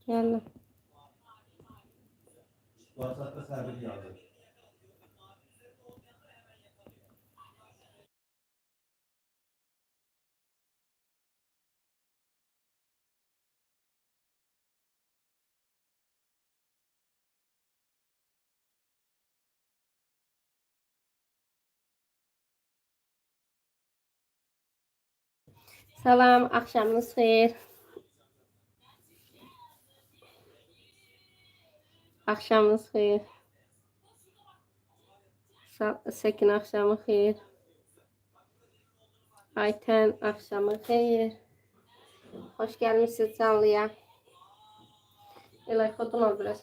Yani WhatsApp'ta sabit yazdı. salam, akşamınız xeyir. Akşamınız xeyir. Səkin akşamı xeyir. Ayten akşamı xeyir. Hoş gelmişsiniz canlıya. Elay kodun al biraz.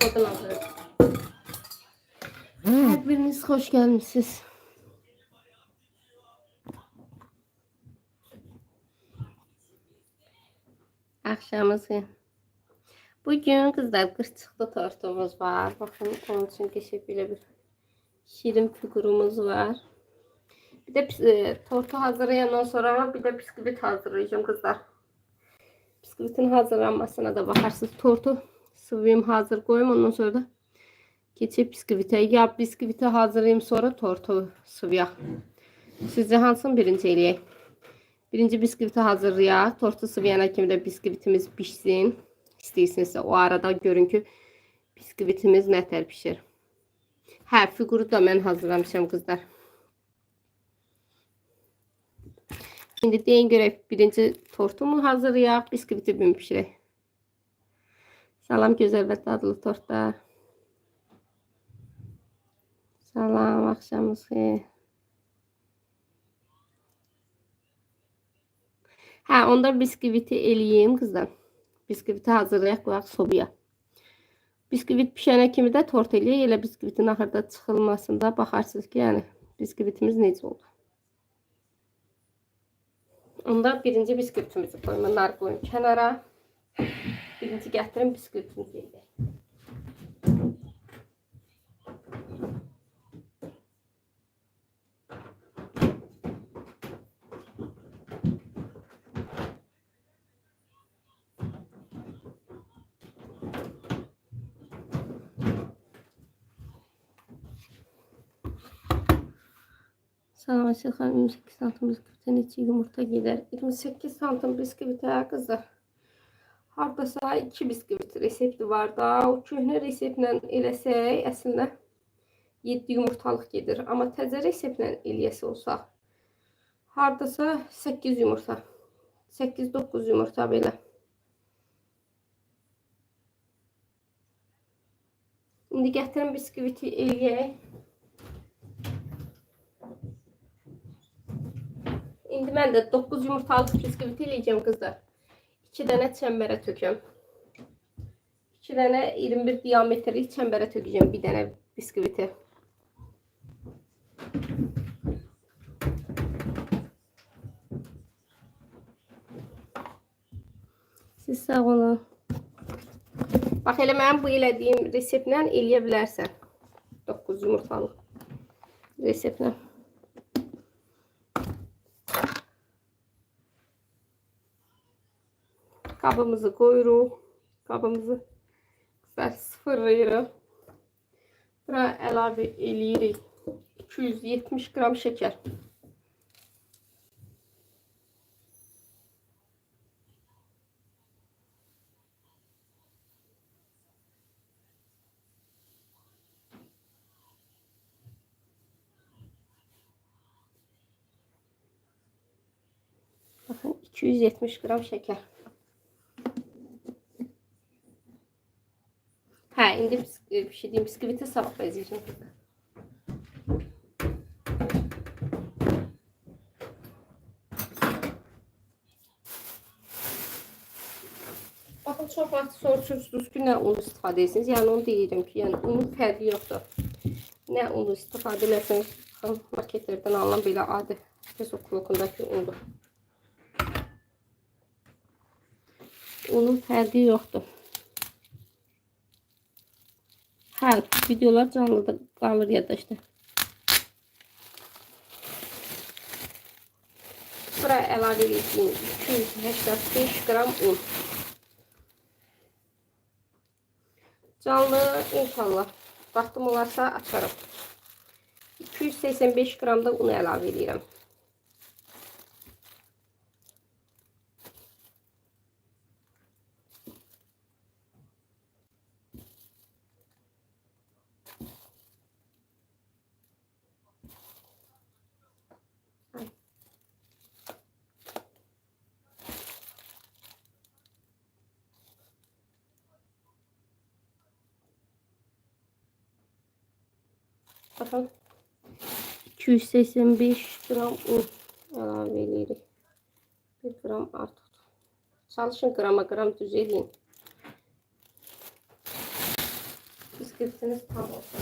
Kodun al biraz. Her biriniz hoş gelmişsiniz. Akşamınız xeyir. Bugün kızlar kırçıklı tortumuz var. Bakın onun için geçip bile bir şirin figurumuz var. Bir de tortu hazırlayandan sonra bir de bisküvit hazırlayacağım kızlar. Bisküvitin hazırlanmasına da bakarsınız. Tortu sıvıyım hazır koyayım, ondan sonra da geçip bisküvite. Ya bisküviti hazırlayayım sonra tortu sıvıya. Sizce hansını birinci eləyək? Birinci bisküviti hazırlayaq. Tortu sıvıyana kimi de bisküvitimiz pişsin. İstəyirsinizsə o arada görün ki bisküvitimiz nətər pişir. Hə, figuru da mən hazırlamışam kızlar. Şimdi deyin görək birinci tortumu hazırlayaq, bisküviti mi pişirək? Salam gözəl və dadlı tortlar. Salam, akşamınız xeyir. Hə, onda bisküviti eləyim kızlar. Bisküviti hazırlayaq, qoyaq sobaya. Bisküvit pişənə kimi də tort eləyək. Elə bisküvitin axırda çıxılmasında baxarsınız ki, yəni bisküvitimiz necə oldu. Onda birinci bisküvitimizi koyayım. Bunları koyayım kənara. Birinci gətirin bisküvitimizi eləyək. Salam Aşıqan, 28 santim bisküvitə neçə yumurta gedər? 28 santim bisküvitə qızlar. Hardasa 2 bisküvit resepti var da. O köhnə reseptlə eləsək, əslində 7 yumurtalıq gedir. Amma təzə reseptlə eləyəsi olsaq, hardasa 8 yumurta. 8-9 yumurta belə. İndi gətirin bisküviti eləyək. İndi mən də 9 yumurtalıq bisküvit eləyəcəm qızlar. 2 dənə çəmbərə töküm. 2 dənə 21 diametrlik çəmbərə tökəcəm bir dənə bisküviti. Siz sağ olun. Bax elə mənim bu elədiyim reseptlə eləyə bilərsən. 9 yumurtalıq reseptlə. Kabımızı koyuruq. Kabımızı sıfırlayırıq. Bura əlavə eləyirik 270 qram şəkər. Baxın 270 qram şəkər. Hə, indi pişirdiyim bisküviti sabah bəzəyəcəm. Baxın, çox vaxt soruşursunuz ki, nə un istifadə edirsiniz. Yəni onu deyirəm ki, yəni unun fərqi yoxdur. Nə unu istifadə ederseniz, marketlərdən alınan belə adi pesoklokundakı undur. Unun fərqi yoxdur. Hə, videolar canlı da qalır yaddaşda. Buraya əlavə edəcəyim 285 qram un. Canlı inşallah. Vaxtım olarsa açarım. 285 qram da un əlavə edirəm. Baxın. 285 qram un əlavə edirik. 1 qram artıq. Çalışın qrama qram düz edin. Bisküvitiniz tam olsun.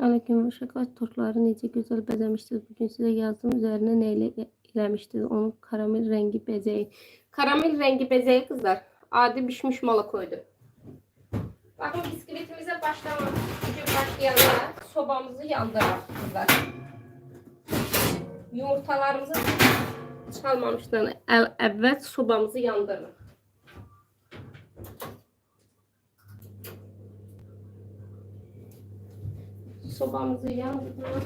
Aleyküm şokolad tortları necə gözəl bəzəmişdiniz. Bugün sizə yazdım. Üzərinə nə ilə eləmişdiniz? Onun karamel rəngi bəzəyi. Karamel rəngi bəzəyi kızlar. Adi pişmiş malakoydu. Bakın bisküvitimize başlayanda sobamızı yandıraq kızlar. Yumurtalarımızı çalmamışdan əvvəl sobamızı yandırırıq. Sobamızı yandırırıq.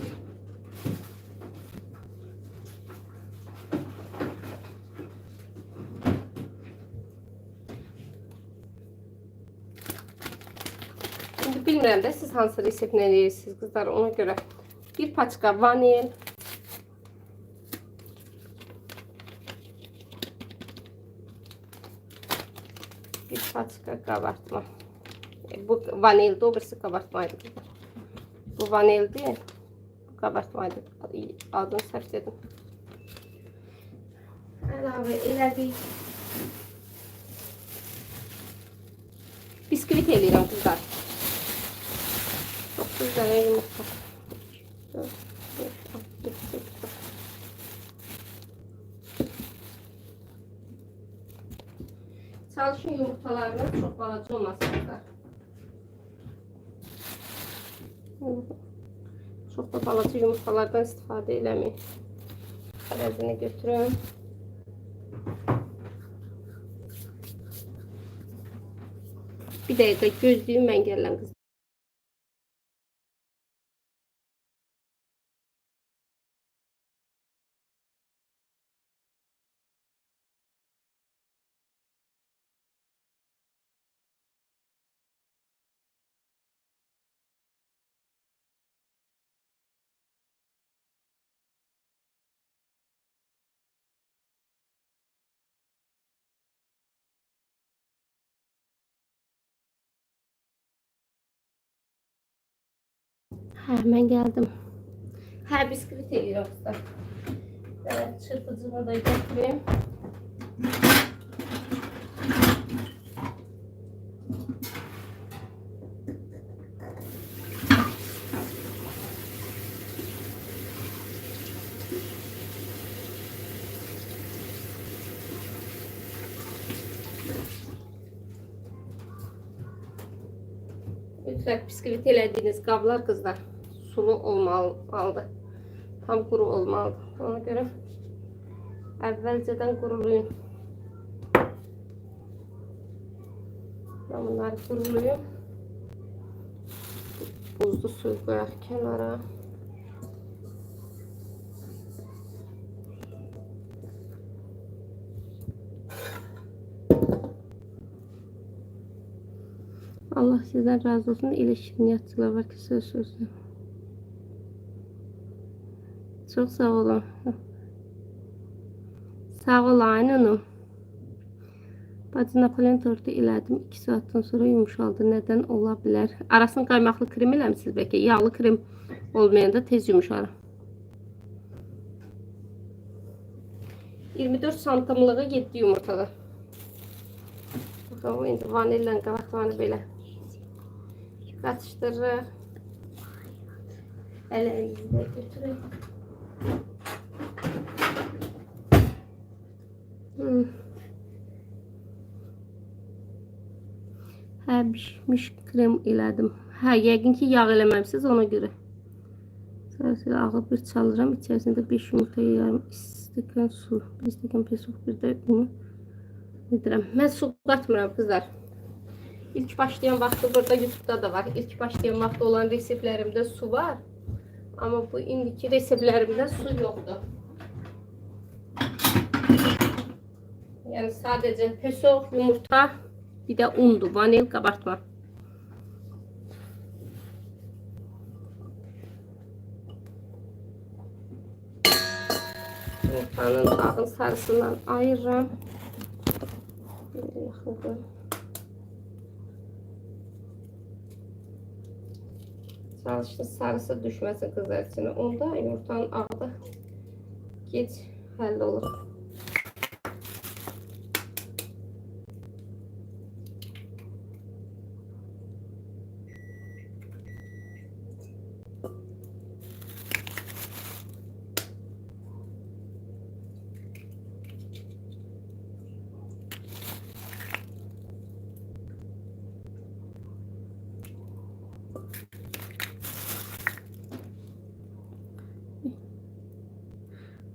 Şimdi bilmirəm də siz hansı reseptlə edirsiniz kızlar, ona görə bir paçka vanil, bir paçka kabartma. Bu vanildi, o birisi kabartmaydı. Bu vanildi, bu kabartmaydı. Adını səhv dedim. Əlavə elədik. Bisküvit eləyirəm kızlar. Çok güzel yumurta. 4, 5, 6, 7, 8. Çalışın yumurtalarınız çok balaca olmasın. Çok da balaca yumurtalardan istifadə eləməyin. Xərəzini götürün. Bir dəqiqə gözləyin, mən gələm qızlar. Mən gəldim. Bisküvit eləyirəm usta. Çırpıcımı da gətireyim. Lütfen bisküvit elədiyiniz qablar kızlar sulu olmalıdır. Tam quru olmalıdır. Ona görə əvvəlcədən qurulayın. Ben bunları kurulayım. Buzlu su koyaq kenara. Allah sizden razı olsun. Elə şirniyyatçılar var ki sözsüzsün. Çok sağ olun. Sağ ol aynı. Bacı Napolyon tortu elədim. 2 saatdan sonra yumuşaldı. Neden ola bilər? Arasını qaymaqlı krem eləmişsiniz bəlkə. Yağlı krem olmayanda tez yumuşar. 24 santimlığı 7 yumurtalar. Baxın, indi vanillə qabaqlarını belə qatışdırırıq. Əlimizdə götürək. Pişmiş krem elədim. Yəqin ki yağ eləməmişsiniz ona görə. Sırasıyla ağır bir çalıram. İçərisində 5 yumurta yayarım. stəkan su, 1 stəkan peso, bir də bunu edirəm. Mən su qatmıram qızlar. İlk başlayan vaxtı burada YouTube'da da var. İlk başlayan vaxtı olan reseptlərimdə su var. Amma bu indiki reseptlərimdə su yoxdur. Yəni sadəcə peso, yumurta, bir də undur, vanil, qabartma. Yumurtanın ağın sarısından ayırıram. Böyle yaxın qoyum. Çalışın sarısı düşməsin qızlar içine. Onda yumurtanın ağı gec həll olur.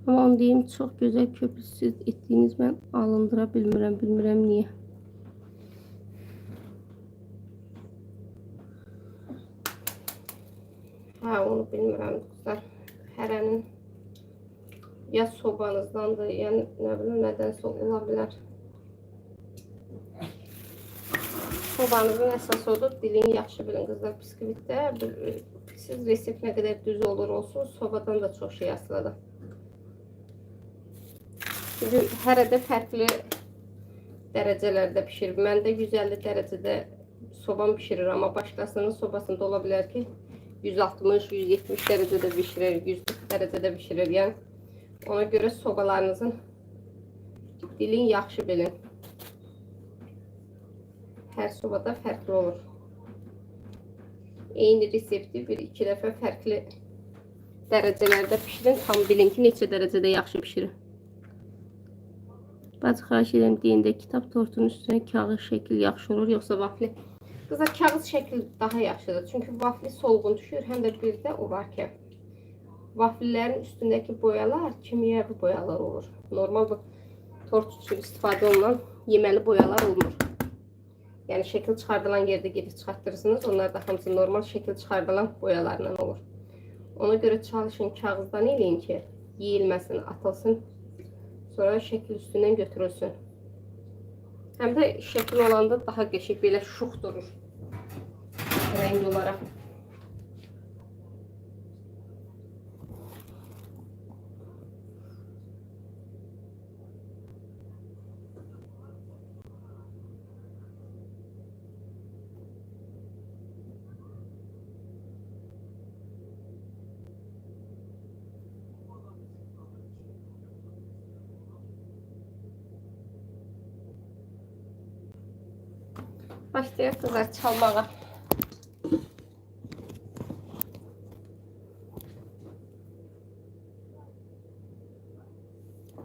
Ama onu deyim, çok güzel köpüksüz etdiyiniz mən alındıra bilmirəm, bilmirəm niyə. Ha, onu bilmirəm qızlar. Hərənin ya sobanızdandır, yəni nə bilim nədənsə ola bilər. Sobanızın əsas odur, dilini yaxşı bilin qızlar. Biskvitdə siz resept nə qədər düz olur olsun, sobadan da çox şey asılıdır. Çünki hərədə fərqli dərəcələrdə pişirir. Mən də 150 dərəcədə sobam pişirir, amma başqasının sobasında ola bilər ki 160-170 dərəcədə pişirir, 140 dərəcədə pişirir. Yəni ona görə sobalarınızın dilin yaxşı bilin. Hər sobada fərqli olur. Eyni resepti 1-2 dəfə fərqli dərəcələrdə pişirin, tam bilin ki neçə dərəcədə yaxşı pişirir. Bazı xahiş edirəm deyəndə kitab tortunun üstünə kağız şəkil yaxşı olur, yoxsa vafli. Qızlar kağız şəkil daha yaxşıdır. Çünki vafli solğun düşür. Həm də bir də o var ki, vaflilərin üstündəki boyalar kimyəvi boyalar olur. Normal bu tort üçün istifadə olunan yeməli boyalar olmur. Yəni şəkil çıxardılan yerdə gedib çıxartırsınız. Onlar da hamısı normal şəkil çıxardılan boyalarla olur. Ona görə çalışın kağızdan eləyin ki, yeyilməsin, atılsın. Sonra şəkil üstündən götürülsün. Həm də şəkil olanda daha qəşəng belə şux durur. Rəng olaraq. Başlayaq qızlar çalmağa.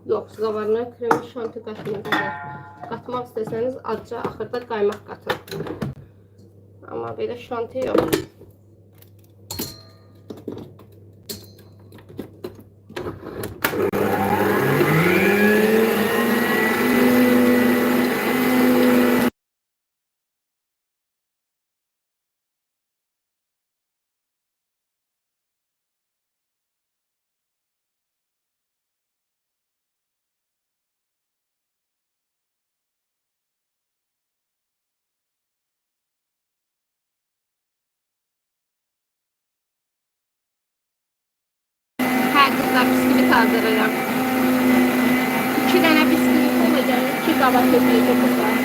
Yox, zavarına kremi şanti qatmayın qızlar. Qatmaq istəsəniz azca axırda qaymaq qatın. Amma belə şanti yox. Hə qızlar, bisküvit hazırlayıram. 2 dənə bisküvit olacaq, 2 qaba töküləcək qızlar.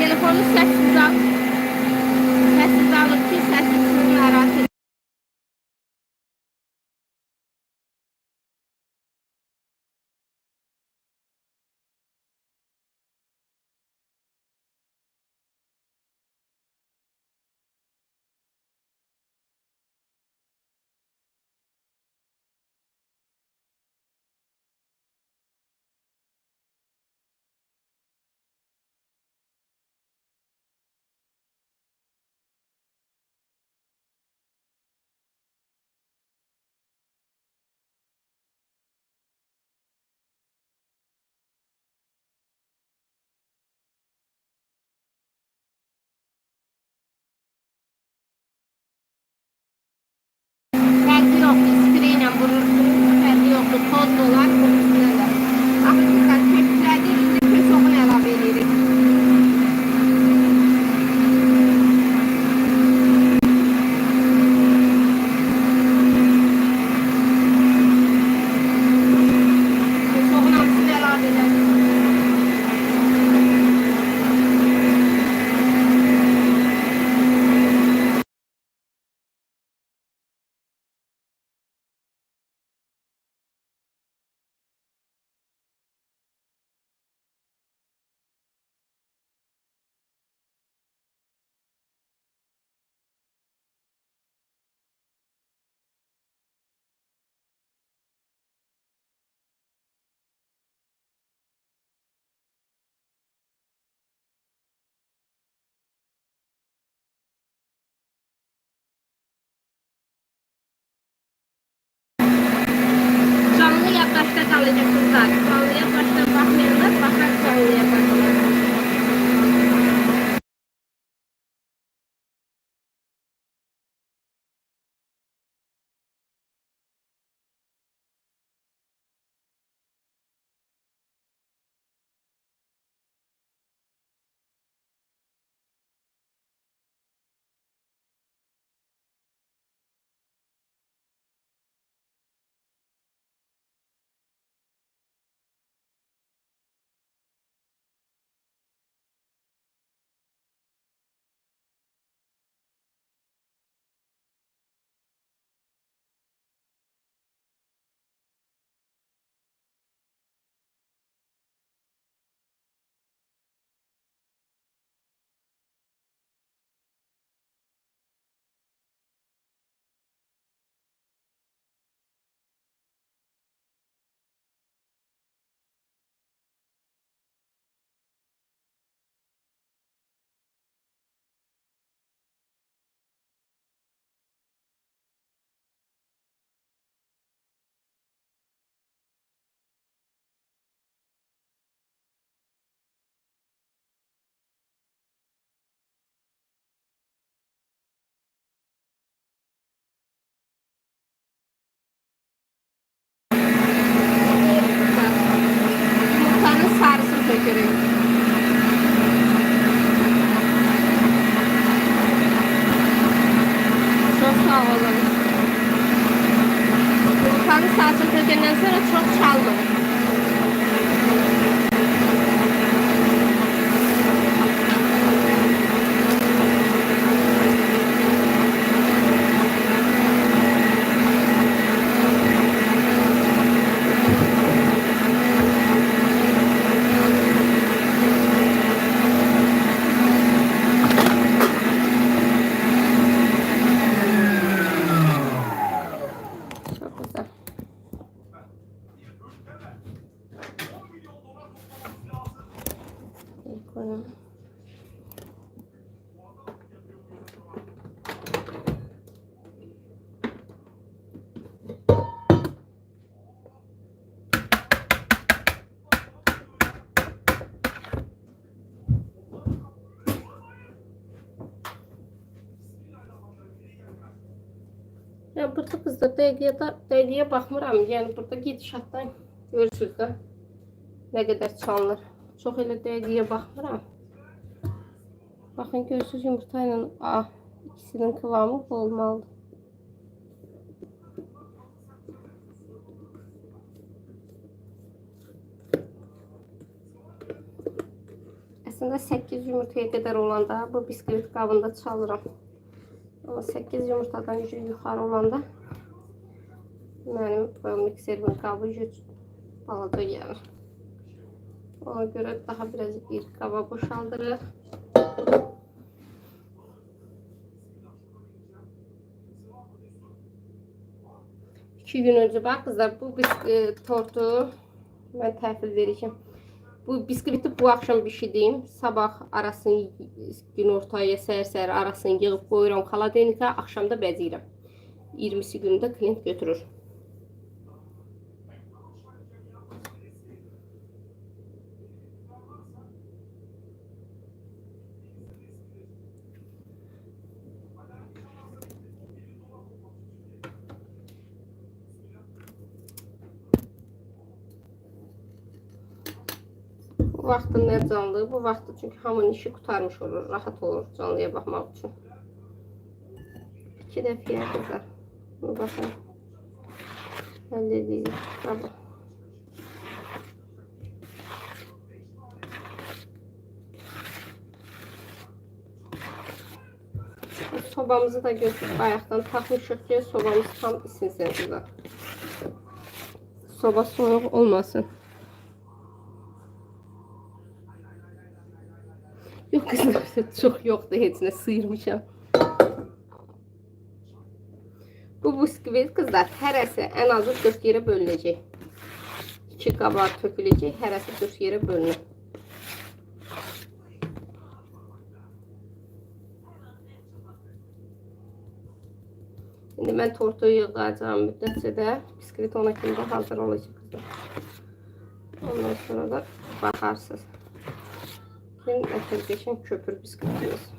Telefonu səssiz al. Səssiz alın ki, səssiz sizi narahat edin. Sadece kızlar. Canlıya baştan bakmayanlar bakar canlıya bakmayanlar. Yumurtanın sarısını tökürük. Çok sağ olun. Yumurtanın sarısını tökenden sonra çok çaldım. Çok güzel. İyi koyalım. Ya burada kızlar dəqiqəyə baxmıram. Yəni burada gedişatdan görürsünüz də nə qədər çalınır. Çox elə dəqiqəyə baxmıram. Baxın görürsünüz yumurta ilə ikisinin kıvamı bu olmalıdır. Aslında 8 yumurtaya kadar olanda bu bisküvit qabında çalıram. Ama 8 yumurtadan yuxarı olanda mənim bu mikserimin qabı balaca gəlir. Ona görə daha biraz bir qaba boşaldırır. 2 gün önce bak kızlar bu tortu ben təhvil vereceğim. Bu bisküviti bu akşam bişirdim. Sabah arasını gün ortaya səhər arasını yığıb qoyuram xaladenika. Akşam da bəzəyirəm. 20'si günde klient götürür. Bu vaxtın nə canlı, bu vaxtı çünkü hamının işi qurtarmış olur, rahat olur canlıya baxmaq üçün. 2 dəfəyə qızlar. Bu baxın. Həll edirik. Bravo. Sobamızı da götürüp ayaqdan taxmışıq ki, sobamız tam isinsin qızlar. Soba soyuq olmasın. Yox qızlar, çox yoxdur, heç nə sıyırmışam. Bu bisküvit qızlar hərəsi ən azı 4 yerə bölünəcək. 2 qaba töküləcək, hərəsi 4 yerə bölünür. İndi mən tortu yığacağım müddətcə də bisküvit ona kimi də hazır olacaq qızlar. Ondan sonra da bakarsınız. Şimdi ötürgeçin köpür bisküvimiz.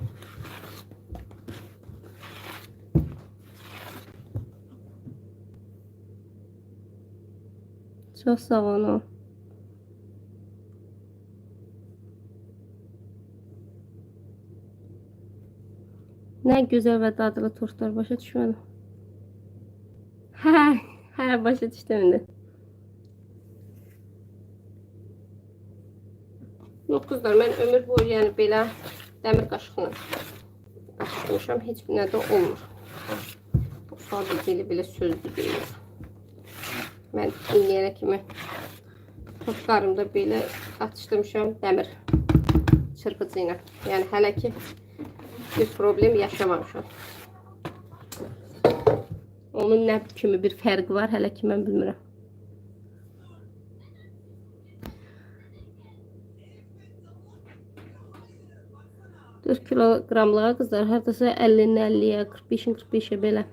Çok sağ olun. Ne güzel ve dadlı tortlar, başa düşmedim. Hə, başa düşdüm indi. Yox qızlar, mən ömür boyu yəni belə dəmir qaşıqla qaşımışam, heç bir nədə olmur. Bu sadəcə elə belə sözdür deyil. Mən indiyənə kimi tortlarımda belə atışdırmışam dəmir çırpıcı ilə. Yəni hələ ki bir problem yaşamamışam. Onun nə kimi bir fərqi var, hələ ki mən bilmirəm. Dört kilogramlığa qızlar, hardasa 50'nin 50'yə, 45'in 45'ə belə.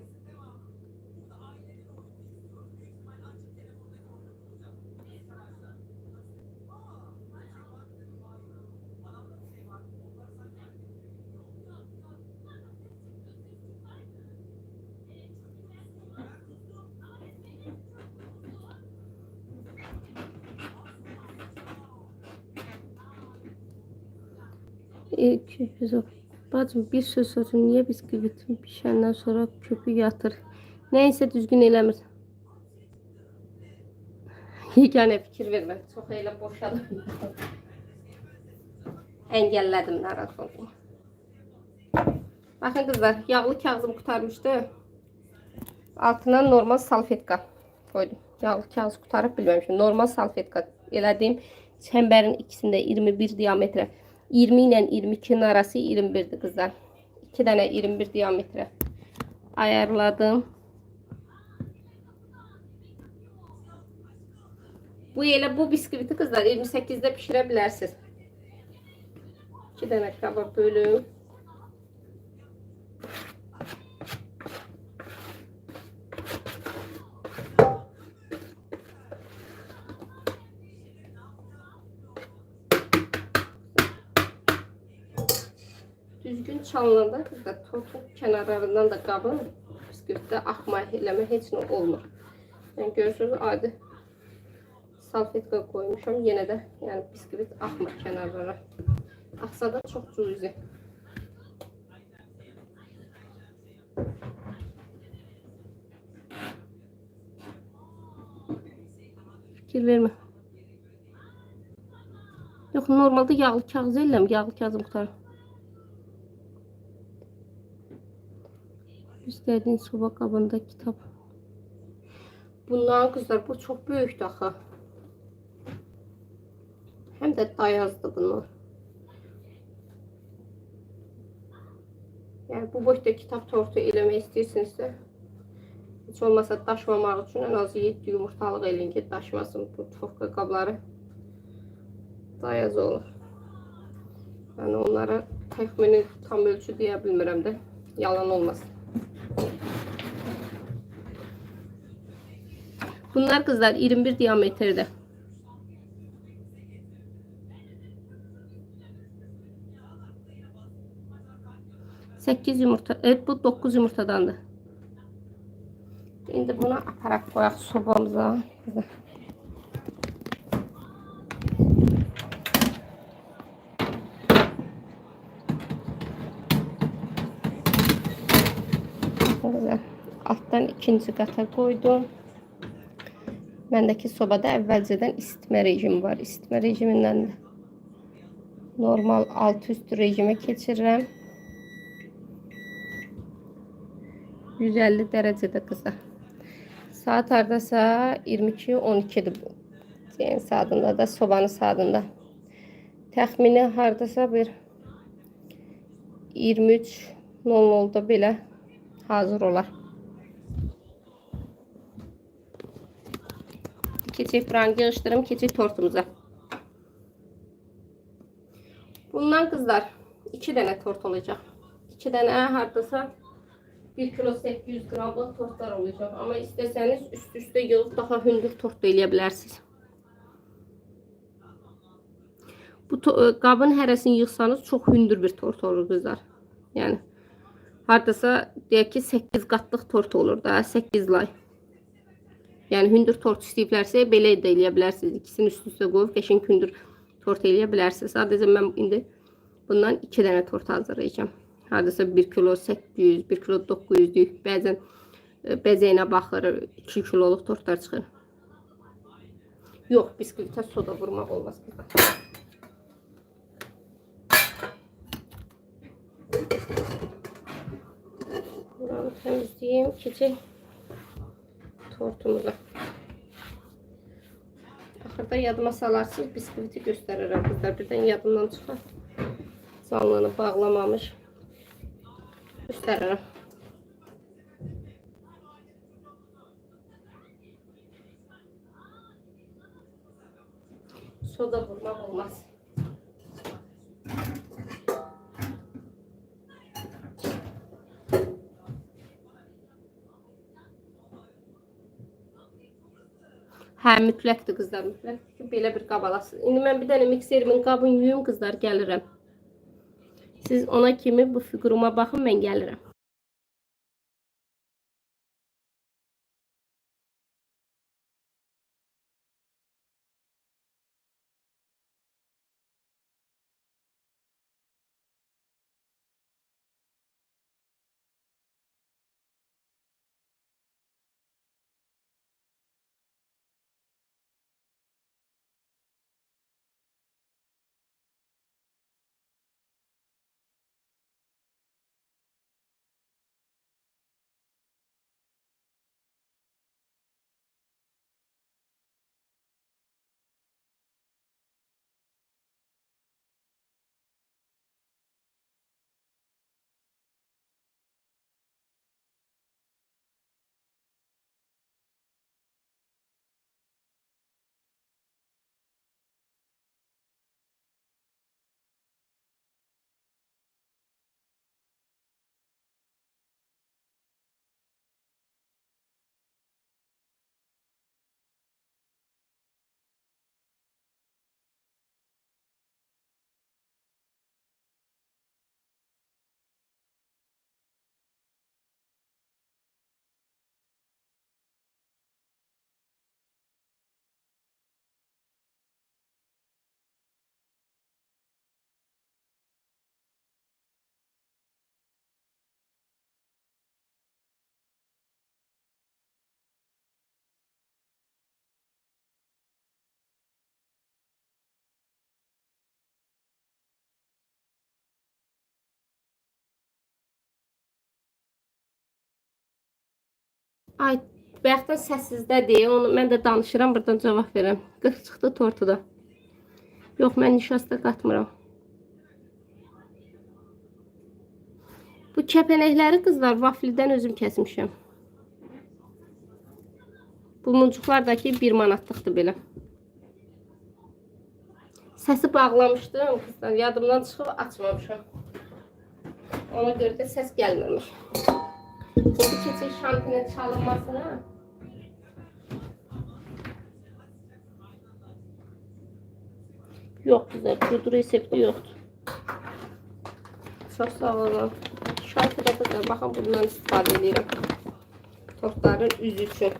Bacım bir söz sorsun, niye bisküvitin pişenden sonra köpü yatır? Neyse düzgün eləmir. Yeganə fikir vermə. Çox elə boşadım. Engəllədim, narahat oldum. Bakın kızlar, yağlı kağıdım kurtarmıştı. Altına normal salfetka koydum. Yağlı kağıt kurtarıp bilmemişim. Normal salfetka elədiyim çemberin ikisinde 21 diametre. 20 ile 22'nin arası 21'di kızlar. 2 tane 21 diametre ayarladım. Bu elə bu bisküviti kızlar 28'de pişirebilirsiniz. 2 tane kaba bölüm. Düzgün çalınanda kızlar tortun kenarlarından da qabın bisküvitdə axma eləmə heç nə olmur. Yəni görürsünüz adi salfetka koymuşam. Yenə də yəni bisküvit axmır kenarlara. Axsa da çox cüzi. Fikir vermə. Yox, normalde yağlı kağız eləm, yağlı kağızım qutarım. İstediğin soba qabında kitap. Bundan kızlar bu çok büyük axı. Hem de dayazdı bunlar. Yani bu boyda kitap tortu eləmək istəyirsinizsə, heç olmasa daşmamaq üçün en az 7 yumurtalıq eləyin ki, daşmasın bu tofka qabları. Dayaz olur. Yani onlara təxmini tam ölçü deyə bilmirəm də, yalan olmasın. Bunlar kızlar 21 diametrede. Sekiz yumurta. Evet, bu 9 yumurtadandı. Şimdi bunu aparaq koyaq sobamıza. Güzel. Alttan ikinci qata koydum. Bendeki sobada əvvəlcədən isitmə rejimi var. İsitmə rejimindən də normal alt üst rejimə keçirirəm. 150 derecede kızlar. Saat hardasa 22-12'dir bu. Yəni saatında da sobanın saatında. Təxmini hardasa bir 23:00-da belə hazır olar. Keçək buranı yığışdırım, keçək tortumuza. Bundan kızlar 2 tane tort olacak. 2 tane hardasa 1 kilo 800 gramlık tortlar olacak. Ama isterseniz üst üste yığıp daha hündür tort da eləyə bilərsiniz. Qabın hərəsini yığsanız çox hündür bir tort olur qızlar. Yəni hardasa deyək ki 8 qatlıq tort olur da, 8 lay. Yəni hündür tort istəyiblərsə belə də eləyə bilərsiniz. İkisini üst-üstə qoyub qəşəng hündür tort eləyə bilərsiniz. Sadəcə mən indi bundan 2 dənə tort hazırlayacağım. Hardasa 1 kilo 800, 1 kilo 900 bəzən bəzəyinə baxır 2 kiloluq tortlar çıxır. Yox, biskvitə soda vurmaq olmaz. Buranı təmizləyim, keçək tortumuza. Axırda yadıma salarsınız, biskviti göstərirəm qızlar. Birdən yadımdan çıxar. Canlını bağlamamış. Göstərirəm. Soda vurmaq olmaz. Hə, mütləqdir qızlar, mütləqdir ki, belə bir qab alasınız. İndi mən bir dənə mikserimin qabını yuyum qızlar, gəlirəm. Siz ona kimi bu figuruma baxın, mən gəlirəm. Ay, bayaqdan səssizdədir. Onu mən də danışıram, buradan cavab verirəm. Qırx çıxdı tortu da. Yox, mən nişasta qatmıram. Bu kəpənəkləri qızlar vaflidən özüm kəsmişəm. Bu muncuqlardakı 1 manatlıqdır belə. Səsi bağlamışdım qızlar. Yadımdan çıxıb açmamışam. Ona görə də səs gəlməmiş. Şimdi keçək şantinin çalınmasına. Yox qızlar, bu resepti yoxdur. Çox sağ olun. Şantida qızlar, baxın bundan istifadə edirəm. Tortların üzü üçün.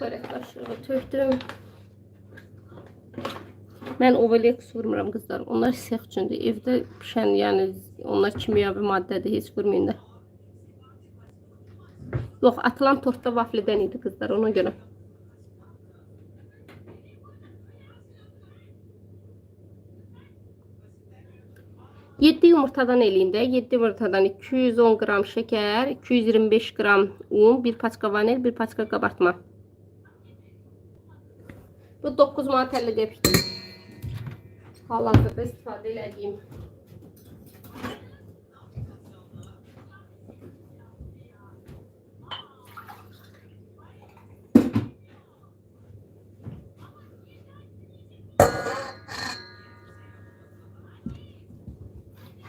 Xörək qaşığı tökdüm. Mən Ovalex vurmuram qızlar. Onlar sex üçündür. Evdə pişən, yəni onlar kimyavi maddədir, heç vurmayın da. Yox, atılan tortda vaflidən idi qızlar, ona görə. Yedi yumurtadan eləyin də. 7 yumurtadan 210 qram şəkər, 225 qram un, 1 paçka vanil, 1 paçka qabartma. Bu 9 manat 50 qəpikdir. Hal-hazırda istifadə elədiyim.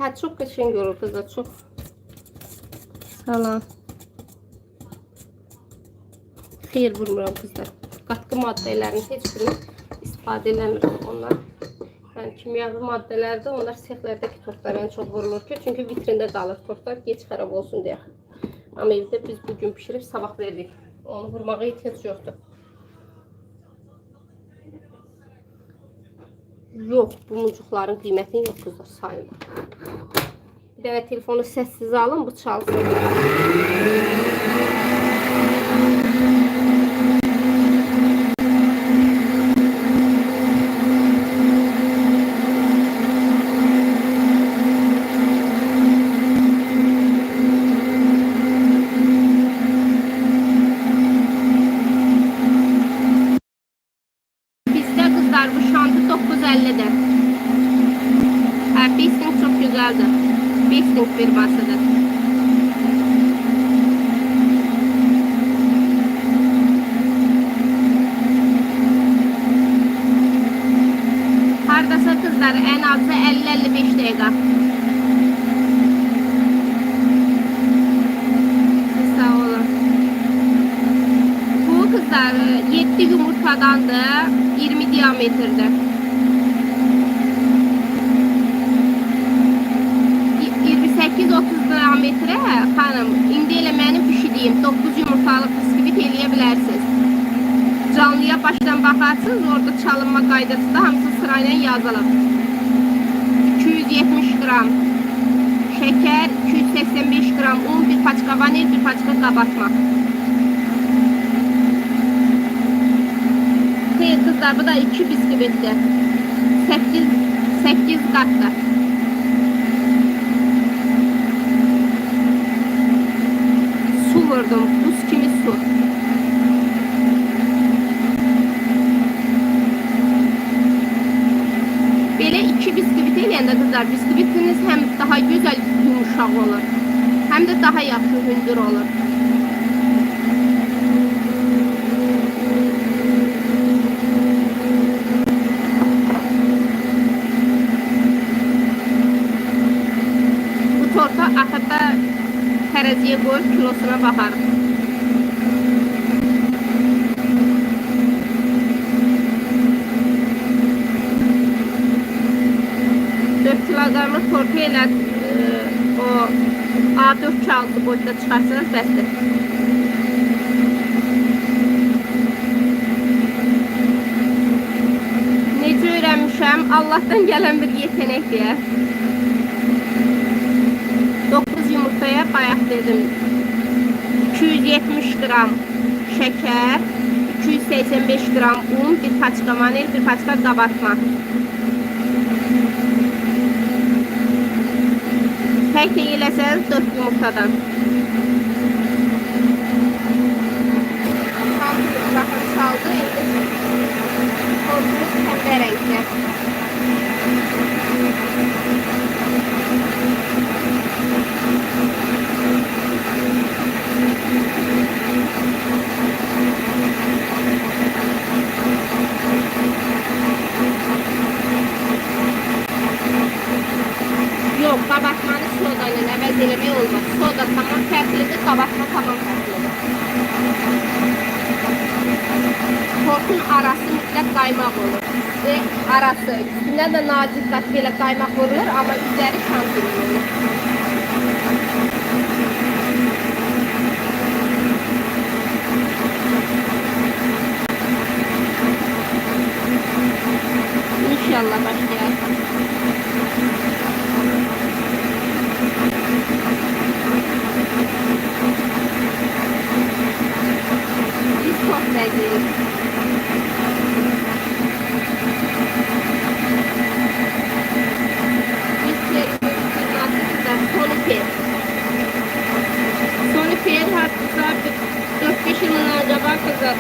Hə, çox qəşəng olur qızlar, çox. Salam. Xeyir vurmuram qızlar. Qatqı maddələrini heç birini istifadə eləmirəm onlar. Yəni kimyəvi maddələrdə onlar sexlərdəki tortlar ən çox vurulur ki, çünki vitrində qalır tortlar, gec xarab olsun deyə. Amma evdə biz bugün pişirib sabah verdik. Onu vurmağa ehtiyac yoxdur. Yox, bu mucuqların qiymətini yox qızlar, sayılır. Bir dənə telefonu səssiz alın, bu çalsın. Bizdə qızlar bu şantı 9.50-dir. Hə, bisting çox gözəldir. Bisting firmasıdır. Hardasa qızlar ən azı 50-55 dəqiqə. Sağ olun. Bu qızlar 7 yumurtadandır, 20 diametrdir. 28-30 diametre xanım, indi elə mənim pişidiyim 9 yumurtalıq biskvit eləyə bilərsiniz. Canlıya başdan baxarsınız, orada çalınma qaydası da hamısı sırayla yazılır. 270 qram şeker, 285 qram un, bir paçka vanil, bir paçka qabartma. Xeyr qızlar, bu da 2 biskvitdir. 8 qatdır. Su vurdum, buz kimi su. Belə 2 biskvit eləyəndə qızlar, biskvitiniz həm daha gözəl yumuşaq olur, həm də daha yaxşı hündür olur. Bu torta axırda tərəziyə qoyub kilosuna baxarıq. Kilogramlıq tortu ilə o A4 kağıdı boyda çıxarsanız bəsdir. Necə öyrənmişəm, Allahdan gələn bir yetenəkdir. 9 yumurtaya bayaq dedim. 270 qram şeker, 285 qram un, bir paçka vanil, bir paçka qabartma. Tek eləsəniz 4 yumurtadan. Baxın saldı, indi tortumuz pəmbə rəngdə. Yok, qabartmanı soda ilə əvəz eləmək olmaz. Soda tamam fərqlidir, qabartma tamam fərqlidir. Tortun arası mütləq qaymaq olur. Arası, üstündən də nazik qat belə qaymaq vurulur, amma üzəri şantilə olur. İnşallah başlayalım. Biz çok lezzetliyiz. Biz Sonifer hatta 4-5 yılından acaba kızlar,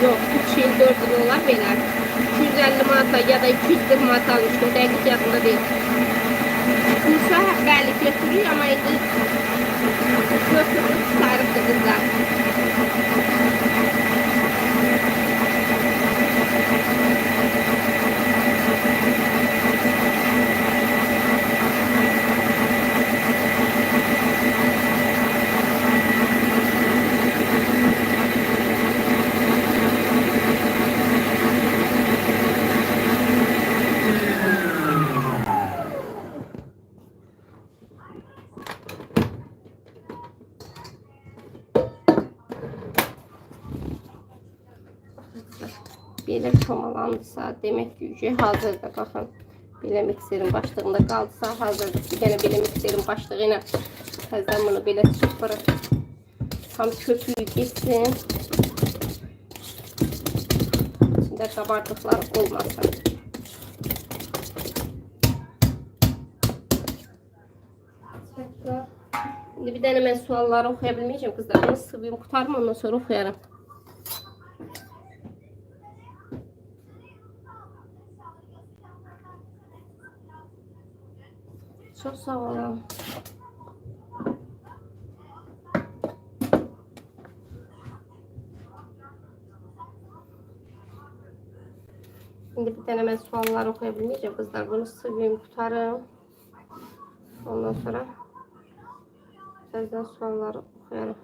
yok 3 yıl 4 yıl olar belə 250 manata ya da 240 manata almışdım, dəqiq yadımda deyil. Kursa bəli götürür, amma indi götürür, tarifdir qızlar. belə çomalandısa, demək ki, yüce hazırda. Baxın, belə mikserin başlığında qaldısa hazırdır. Bir dənə belə mikserin başlığı ilə təzədən bunu belə çırpırıq. Tam köpüğü geçsin. İçində qabardıqlar olmasın. Şimdi bir dənə mən sualları oxuya bilməyəcəm qızlar. Bunu sıvıyım, qutarım, ondan sonra oxuyaram. Çok sağ olun. Şimdi bir tane ben suallar okuyabilmeyeceğim kızlar. Bunu sıvıyım, tutarım. Ondan sonra birazdan sualları okuyarım.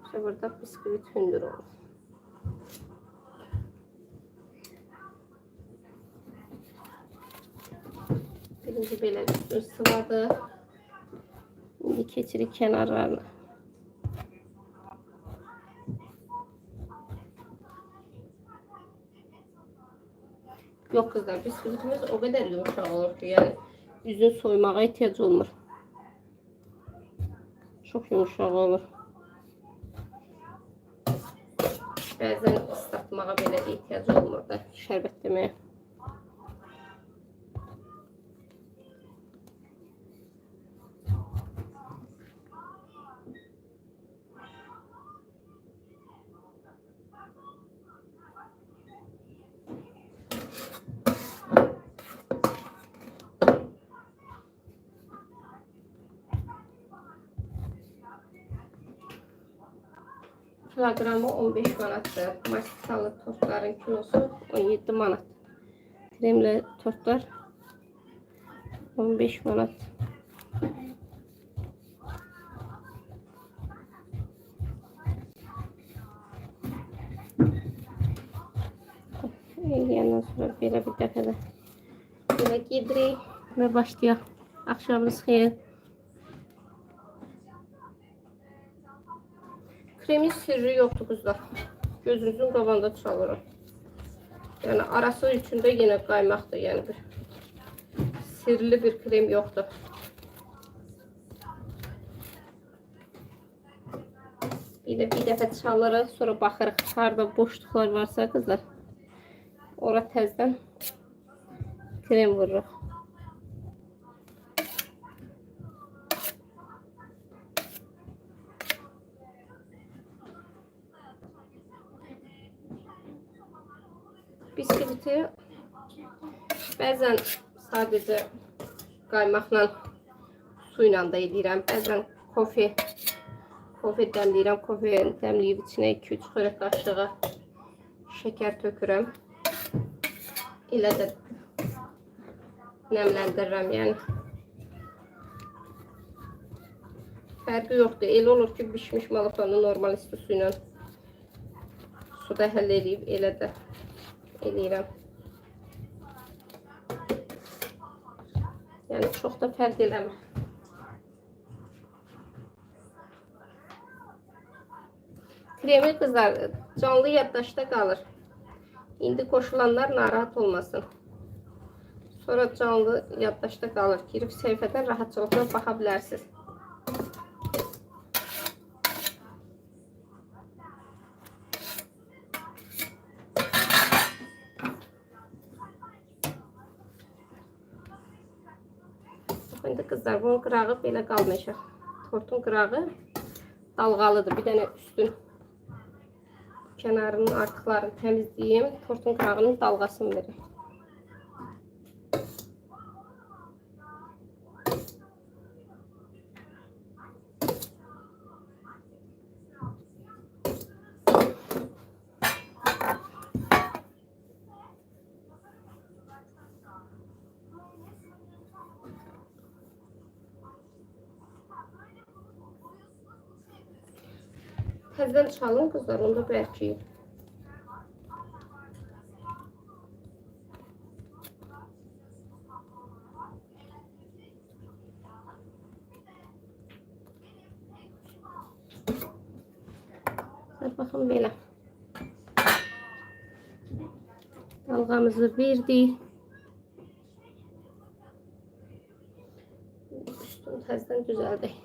İşte burada bisküvit hündür olur. Birinci belə bir sıvadı. Şimdi keçirik kenarlarına. Yok kızlar, bisküvitimiz o kadar yumuşak olur ki yani yüzün soymağa ihtiyaç olmur. Çok yumuşak olur. Bazen ıslatmağa belə ihtiyaç olmur da şərbət deməyə. Kilogramı 15 manatdır. Maskalı tortların kilosu 17 manat. Kremli tortlar 15 manat. Yandan sonra belə bir dəfə də belə gedirik və başlayaq. Axşamınız xeyir. Kremin sirri yoktu kızlar. Gözünüzün qabağında çalırım. Yani arası içinde yine kaymaktır. Yani bir sirli bir krem yoktu. Bir dəfə çalırıq, sonra baxırıq harda boşluqlar varsa kızlar. Ora təzdən krem vururuq. Bisküviti bəzən sadəcə qaymaqla, su ilə də edirəm. Bəzən kofe dəmləyirəm. Kofe dəmləyib içinə 2-3 xörək qaşığı şəkər tökürəm. Elə də nəmləndirirəm yəni. Fərqi yoxdur. Elə olur ki, bişmiş malafanı normal isti su ilə suda həll edib elə də eləyirəm. Yəni çox da fərq eləmir. Kremi kızlar canlı yaddaşda qalır. İndi qoşulanlar narahat olmasın. Sonra canlı yaddaşda qalır. Girib səhifədən rahatçılıqla baxa bilərsiniz. İndi kızlar bunun qırağı belə qalmayacaq. Tortun qırağı dalğalıdır. Bir dənə üstün kenarının artıqlarını təmizləyim. Tortun qırağının dalğasını verim. Təzədən çalın kızlar, onda bərkiyim. Baxın belə. Dalğamızı verdik. Üstünü təzədən düzəldək.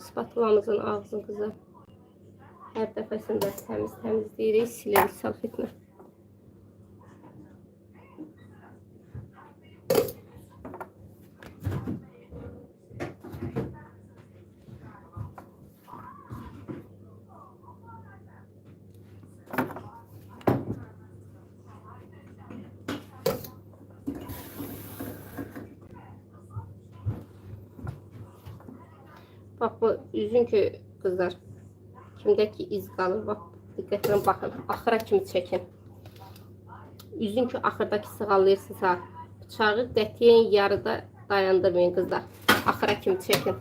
Spatulamızın ağzını qızı hər dəfəsində təmizləyirik, silirik salfetlə. Bax bu üzün ki qızlar, kimdə ki iz qalır, bax diqqətlə baxın, axıra kimi çəkin. Üzün ki axırdakı sığallayırsınızsa, bıçağı qətiyyən yarıda dayandırmayın qızlar. Axıra kimi çəkin.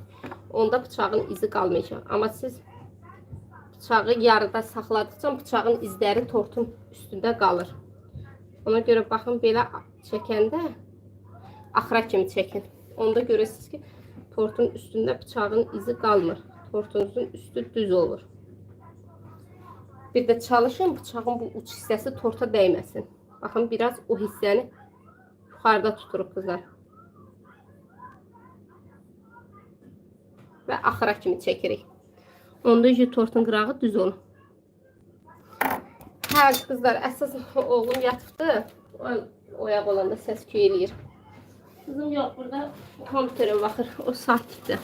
Onda bıçağın izi qalmayacaq. Amma siz bıçağı yarıda saxladıqca bıçağın izləri tortun üstündə qalır. Ona görə baxın, belə çəkəndə axıra kimi çəkin. Onda görəsiniz ki, tortun üstündə bıçağın izi qalmır. Tortunuzun üstü düz olur. Bir də çalışın, bıçağın bu uç hissəsi torta dəyməsin. Baxın, biraz o hissəni yuxarıda tuturuq qızlar. Və axıra kimi çəkirik. Onda tortun qırağı düz olur. Hə qızlar, əsas oğlum yatıbdı. Oyaq olanda səs küy eləyir. Kızım yok, burada kompütere bakır, o sakittir.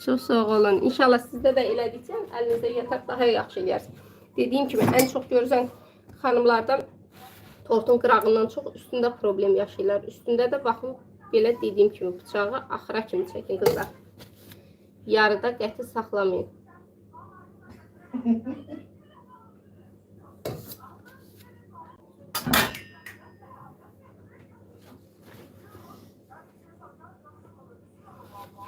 Çok sağ olun. İnşallah sizdə də elədikcə əlinizdə yatar daha yaxşı eləyərsiniz. Dediyim kimi ən çox görürsən xanımlardan tortun qırağından çox üstündə problem yaşayırlar. Üstündə də baxın belə dediyim kimi bıçağı axıra kimi çəkin qızlar. Yarıda qəti saxlamayın.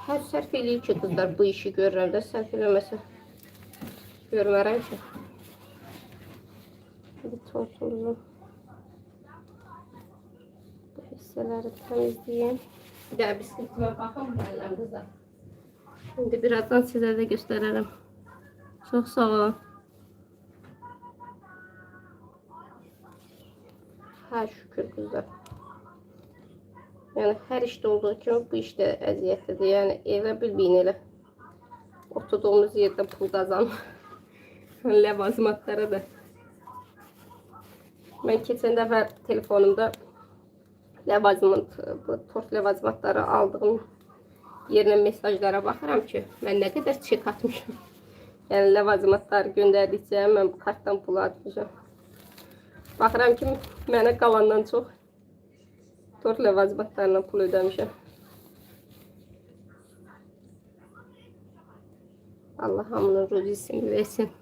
Hər sərf eləyir ki qızlar, bu işi görürəm də, sərf eləməsə görmərəm ki. Bir tortumuzun bu hissələri təmizləyim. Bir də bisküvitimə baxın gələm qızlar. Şimdi birazdan sizə də göstərərəm. Çok sağ olun. Hər şükür qızlar. Yəni hər işdə olduğu kimi bu işdə əziyyətlidir. Yəni evə bilməyin elə. Oturduğumuz yerdə pul qazanır. Ləvazimatlara da. Mən keçən dəfə telefonumda ləvazimat, tort ləvazimatları aldığım yerinə mesajlara baxıram ki, mən nə qədər çek atmışım. Yəni ləvazimatları göndərdikcə mən bu kartdan pulu atmışam. Baxıram ki, mənə qalandan çox tort ləvazimatlarına pul ödəmişəm. Allah hamının ruzisini versin.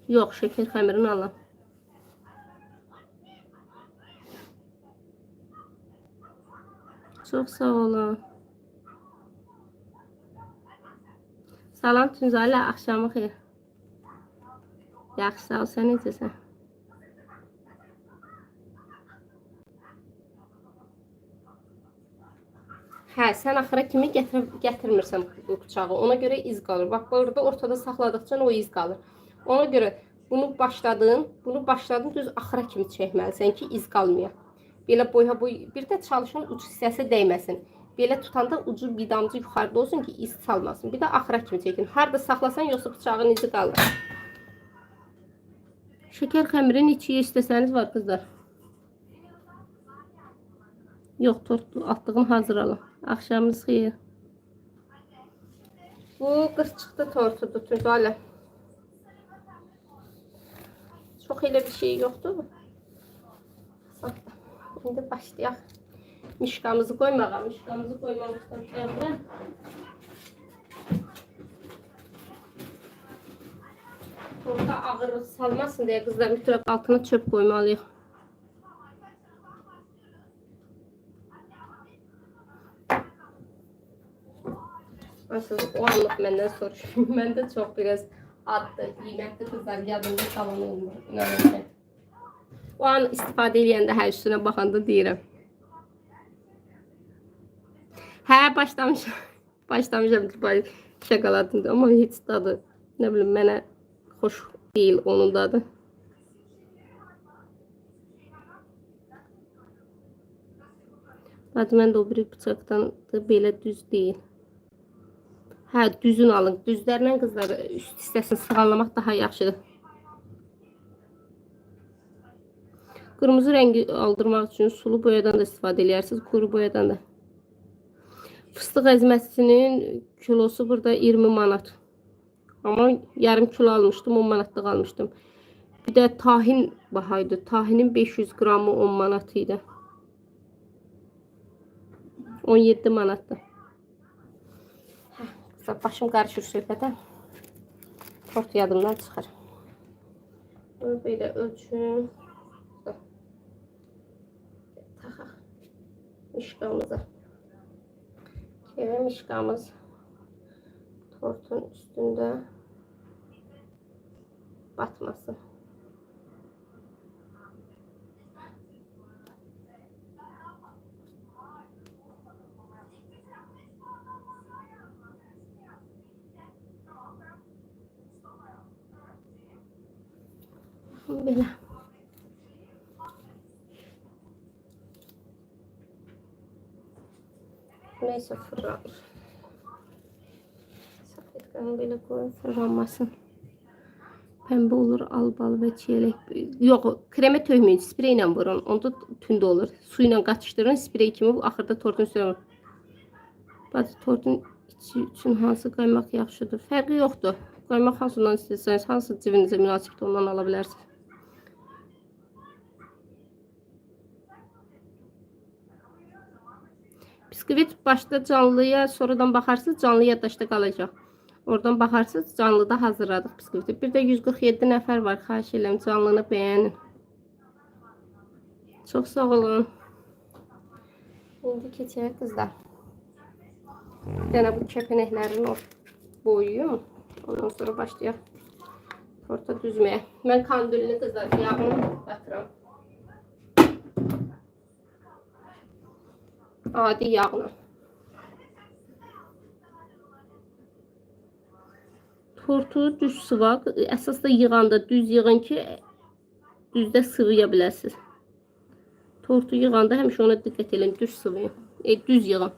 Yox, şeker xəmirini alam. Çox sağ olun. Salam Tünzalə, axşamı xeyir. Yaxşı, sağ ol, sən necəsən? Hə, sən axıra kimi gətirmirsən bu bıçağı. Ona görə iz qalır. Bax, burada ortada saxladıqca o iz qalır. Ona görə bunu başladın düz axıra kimi çəkməlisən ki, iz qalmaya. Belə boya boy, bir də çalışın uç hissəsi dəyməsin. Belə tutanda ucu bir damcı yuxarıda olsun ki, iz salmasın. Bir də axıra kimi çəkin. Harada saxlasan, yoxsa bıçağın izi qalır. Şeker xəmirin içi istəsəniz var qızlar. Yox, tort atdığım hazır alın. Axşamınız xeyir. Bu qırçıqlı tortudur Tünzalə. Çox elə bir şey yoxdur. İndi başlayaq. Mişkamızı koymağa. Mişkamızı koymamızdan sonra torta ağırlıq salmasın deyə qızlar mütləq altına çöp koymalıyıq. Asıl o anlık məndən soruşun. Mən də çox biraz adlı, qiymətli qızlar yadımda qalan olmur. İnanın ki. O an istifadə edəndə hər üstünə baxanda deyirəm. Hə, başlamışam. Başlamışam Dubai şokoladında, amma heç dadı, nə bilim, mənə xoş deyil onun dadı. Bax, mən də o bir bıçaqdan da belə düz deyil. Hə, düzün alın. Düzlərlə qızlar üst hissəsini sığallamaq daha yaxşıdır. Qırmızı rəngi aldırmaq üçün sulu boyadan da istifadə edirsiniz, quru boyadan da. Fıstıq əzməsinin kilosu burada 20 manat. Amma yarım kilo almışdım, 10 manatlıq almışdım. Bir də tahin bahaydı. Tahinin 500 qramı 10 manat idi. 17 manatdır. Başım qarışır söhbətə. Tort yadımdan çıxır. Belə ölçüm. Taxaq. Mişqamıza. Kevə mişqamız tortun üstündə batmasın. Belə. Neyse fırlanır. Salfetkanı belə koyun fırlanmasın. Pembe olur, albal və çiyələk. Yox, kremə tökməyin, sprey ilə vurun. Onda tünd olur. Su ilə qatışdırın, sprey kimi axırda tortun üstünə vurun. Bax, tortun içi üçün hansı qaymaq yaxşıdır? Fərqi yoxdur. Qaymaq hansından istəsəniz, hansı cibinizə münasibdir, ondan ala bilərsiniz. Biskvit başta canlıya, sonradan baxarsınız, canlı yaddaşda qalacaq. Oradan baxarsınız, canlıda hazırladıq biskviti. Bir də 147 nəfər var, xahiş edirəm, canlını bəyənin. Çox sağ olun. İndi keçək qızlar. Bir dənə bu kəpənəklərini boyuyum. Ondan sonra başlayaq torta düzməyə. Mən kandilini qızlar yağını batıram. Adi yağla. Tortu düz sıvaq. Əsas da yığanda düz yığın ki, düzdə sıvıya biləsiniz. Tortu yığanda həmişə ona diqqət edin, düz sıvıyın. Düz yığın.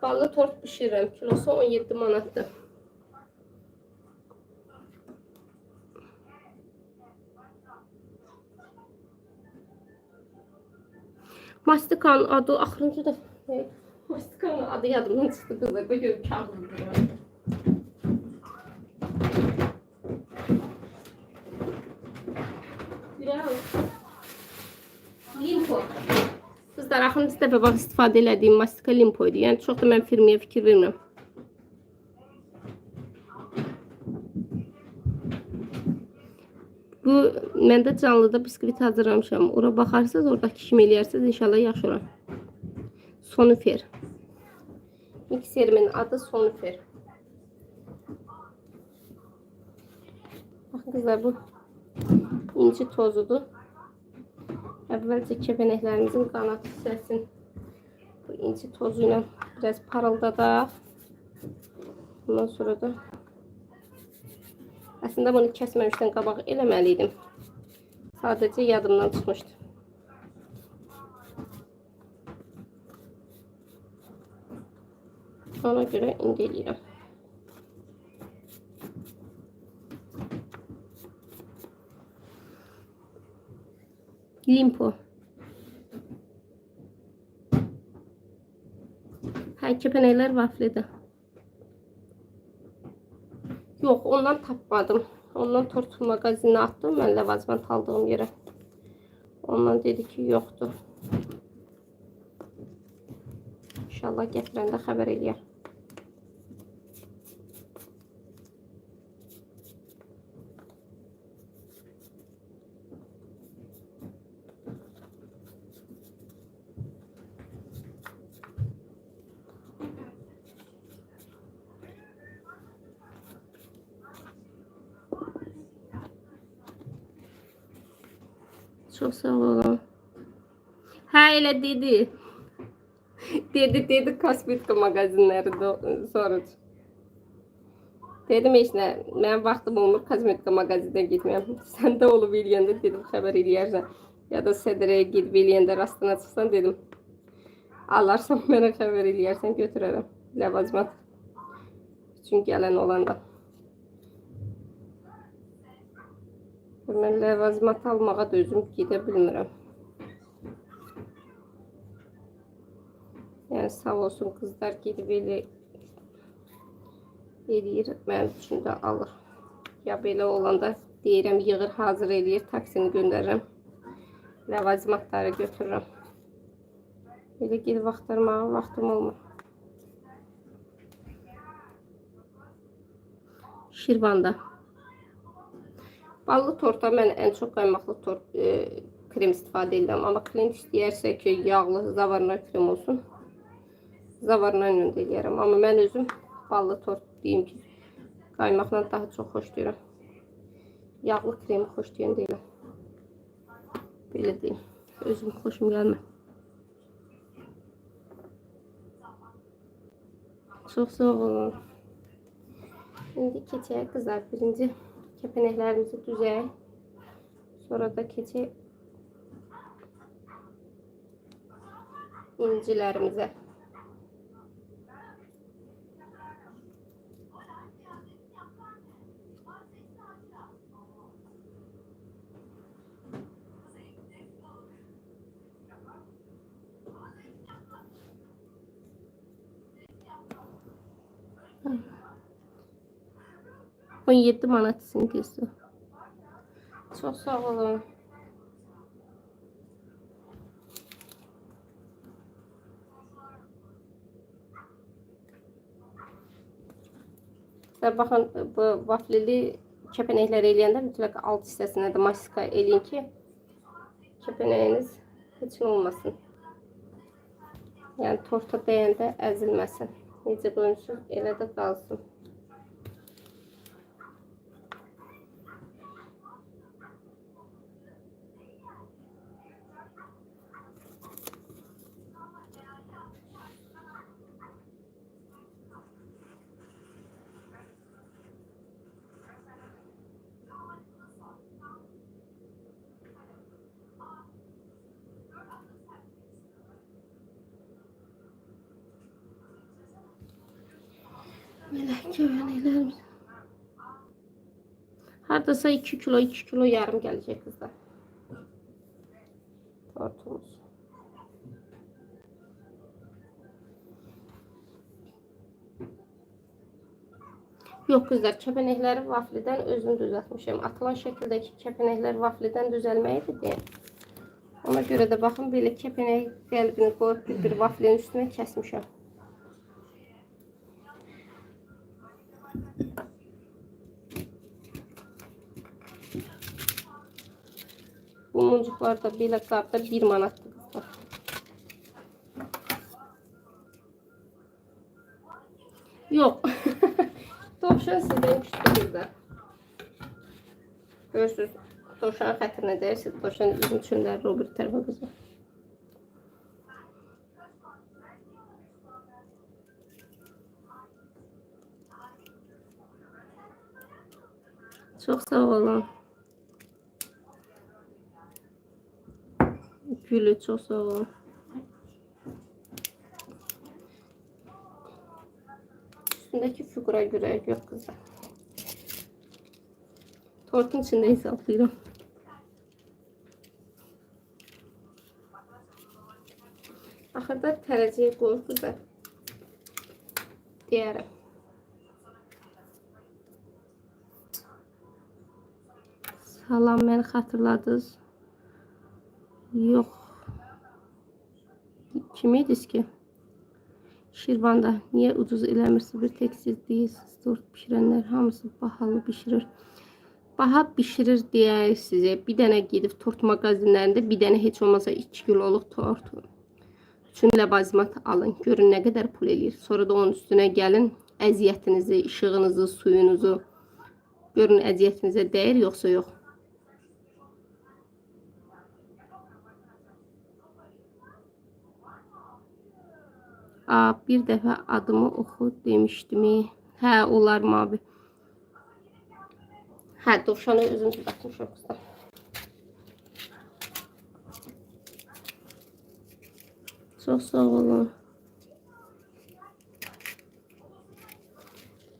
Ballı tort pişirirəm. Kilosu 17 manatdır. Mastikanın adı axırıncı da mastikanın adı yadımdan çıxdı qızlar. Bu gün kağıdı. Limpo. Qızlar, axırıncı dəfə bax istifadə elədiyim mastika limpo idi. Yəni çox da mən firmaya fikir vermirəm. Bu, mən də canlıda biskvit hazırlamışam. Ora baxarsınız, oradakı kimi eləyərsiniz, inşallah yaxşı olar. Sonifer. Mikserimin adı Sonifer. Baxın qızlar, bu inci tozudur. Əvvəlcə kəpənəklərimizin qanat hissəsini bu inci tozu ilə biraz parıldadaq. Ondan sonra da əslində bunu kəsməmişdən qabaq eləməliydim. Sadəcə yadımdan çıxmışdı. Ona görə indi eləyirəm. Limpo. Hə, kəpənəklər vaflidir. Yox, ondan tapmadım. Ondan tort mağazinə atdım. Mən ləvazımat aldığım yerə. Ondan dedi ki, yoxdur. İnşallah gətirəndə xəbər eləyər. Çok sağ olun. Ha elə dedi. Dedi kosmetika magazinlərində soruç. Dedim heç nə, mənim vaxtım olmur kosmetika magazinə getməyəm. Sən də olub eləyəndə dedim xəbər eləyərsən. Ya da Sədrəyə gedib eləyəndə rastına çıxsan dedim. Alarsan mənə xəbər eləyərsən götürərəm. Ləvazimat. Üçün gələn olanda. Mən ləvazimat almağa da özüm gedə bilmirəm. Yəni sağ olsun qızlar gedib eləyir, mənim üçün də alır. Ya belə olanda deyirəm yığır, hazır eləyir, taksini göndərirəm. Ləvazimatları götürürəm. Belə gedib axtarmağa vaxtım olmur. Şirvanda. Ballı torta mən ən çox qaymaqlı krem istifadə edirəm. Amma klient istəyərsə ki, yağlı zavarla krem olsun. Zavarla yöndə eləyərəm. Amma mən özüm ballı tort deyim ki, qaymaqla daha çox xoşlayıram. Yağlı kremi xoşlayan deyiləm. Belə deyim. Özüm xoşum gəlmir. Çox sağ olun. İndi keçək qızlar. Birinci kəpənəklərimizi düzək. Sonra da keçək incilərimizə. On 17 manat sinkisi. Çok sağ olun. Və baxın, bu vaflili kəpənəkləri eləyəndə mütləq alt hissəsinə də masika eləyin ki, kəpənəyiniz heç nə olmasın. Yəni torta dəyəndə əzilməsin. Necə qoymuşuz, elə də qalsın. Melek köynəklərimiz. Hardasa 2 kilo yarım gelecek kızlar. Tortumuz. Yok kızlar, kəpənəkləri vaflidən özüm düzəltmişəm. Atılan şəkildəki kəpənəklər vaflidən düzəlməyidir deyə. Ona görə də baxın, belə kəpənək qəlbini qoyub bir vaflinin üstünə kəsmişəm. Bu muncuklar da belə qabda 1 manatdır qızlar. Yox. Dovşan sizdən küçük qızlar. Görürsünüz, dovşanın xətrinə deyirsiniz. Dovşan üzüm üçünlər Robert tərəfə qızlar. Çok sağ olun. Gülü çok sağ olun. Üstündeki figura göre yok kızlar. Tortun içinde hesaplıyorum. Axırda tərəziyə qoyub kızlar. Deyərəm. Salam, məni xatırladınız. Yox. Kim idiniz ki? Şirvanda. Niyə ucuz eləmirsiniz? Bir tek siz deyirsiniz. Tort pişirənlər hamısı bahalı pişirir. Baha pişirir deyək sizə. Bir dənə gedib tort magazinlərində bir dənə heç olmasa 2 kiloluq tort üçün ləvazimat alın. Görün nə qədər pul eləyir. Sonra da onun üstünə gəlin. Əziyyətinizi, işığınızı, suyunuzu. Görün əziyyətinizə dəyir yoxsa yox. Bir dəfə adımı oxu demişdim. Hə, onlar mavi. Hə, dovşanı özüm batmışam qızlar. Çox sağ olun.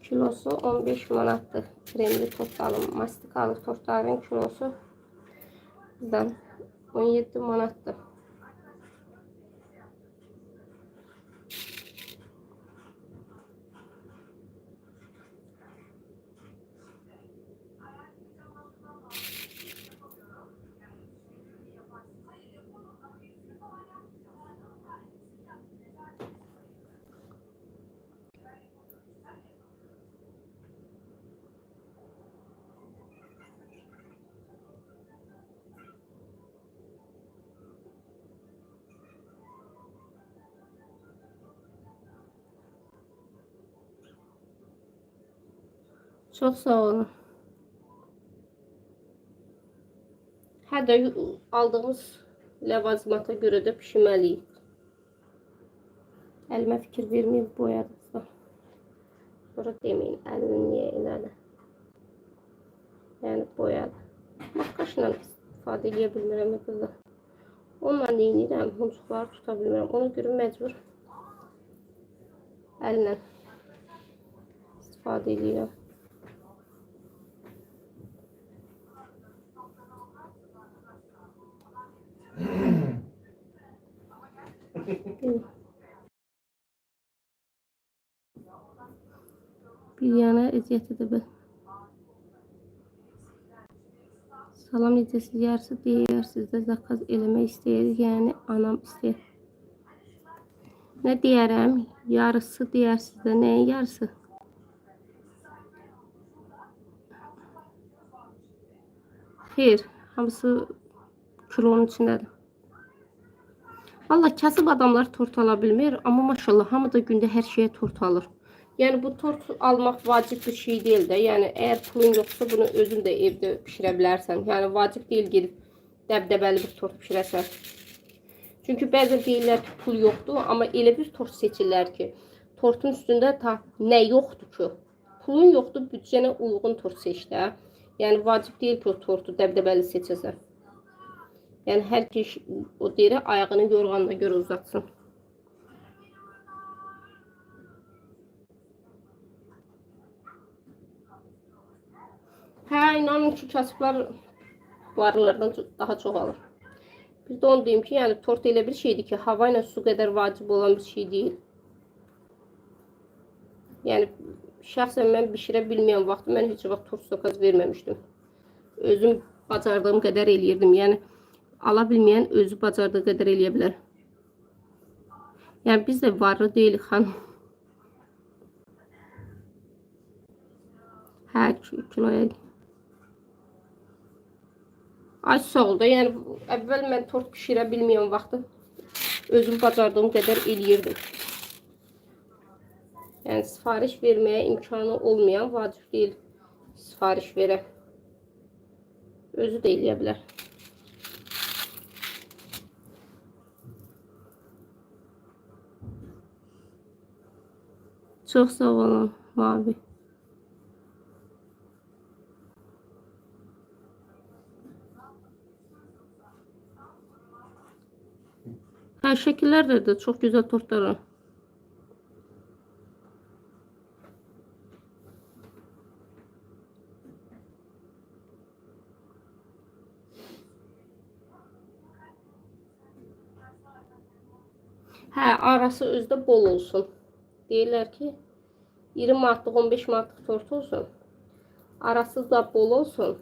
Kilosu 15 manatdır. Kremli tortların, mastikalı tortların kilosu bizden 17 manatdır. Çok sağ olun. Hər də aldığımız ləvazimata görə də pişirməliyik. Əlimə fikir verməyib boyadıqsa. Sonra deməyin, əlini niyə elədi. Yəni boyadı. Maskaşla istifadə edə bilmirəm qızlar. Onunla neyinirəm, hunçuqları tuta bilmirəm. Ona görə məcbur əllə istifadə edirəm. Bir yana əziyyət edib. Salam, necəsiz? Yarısı deyirsiniz də zakaz eləmək istəyir. Yəni anam istəyir. Nə deyərəm? Yarısı deyirsiniz də. Nəyin yarısı? Xeyr, hamısı kilonun içindədir. Valla kasıb adamlar tort ala bilmir, amma maşallah hamı da gündə hər şeyə tort alır. Yəni bu tort almaq vacib bir şey deyil də. Yəni əgər pulun yoxsa bunu özün də evdə pişirə bilərsən. Yəni vacib deyil gedib dəbdəbəli bir tort pişirəsən. Çünki bəzən deyirlər ki, pul yoxdur, amma elə bir tort seçirlər ki, tortun üstündə ta nə yoxdur ki? Pulun yoxdur, büdcənə uyğun tort seç də. Yəni vacib deyil ki, o tortu dəbdəbəli seçəsən. Yəni hər kişi o deyir, ayağını yorğanına görə uzatsın. Hə, inanın ki, kasıblar varlardan daha çox alır. Bir də onu deyim ki, yəni tort elə bir şeydir ki, hava ilə su qədər vacib olan bir şey deyil. Yəni şəxsən mən bişirə bilməyən vaxtı mən heç vaxt tort zakaz verməmişdim. Özüm bacardığım qədər eləyirdim. Yəni ala bilməyən özü bacardığı qədər eləyə bilər. Yəni biz də varlı deyilik xanım. Hə, kiloya. Ay sağ ol da, yəni əvvəl mən tort pişirə bilməyən vaxtı özüm bacardığım qədər eləyirdim. Yəni sifariş verməyə imkanı olmayan vacib deyil sifariş verə. Özü də eləyə bilər. Çox sağ olun, mavi. Hə, şəkillərdə də çox gözəl tortlar var. Hə, arası özdə bol olsun. Deyirlər ki, 20 manatlıq, 15 manatlıq tort olsun. Arası da bol olsun.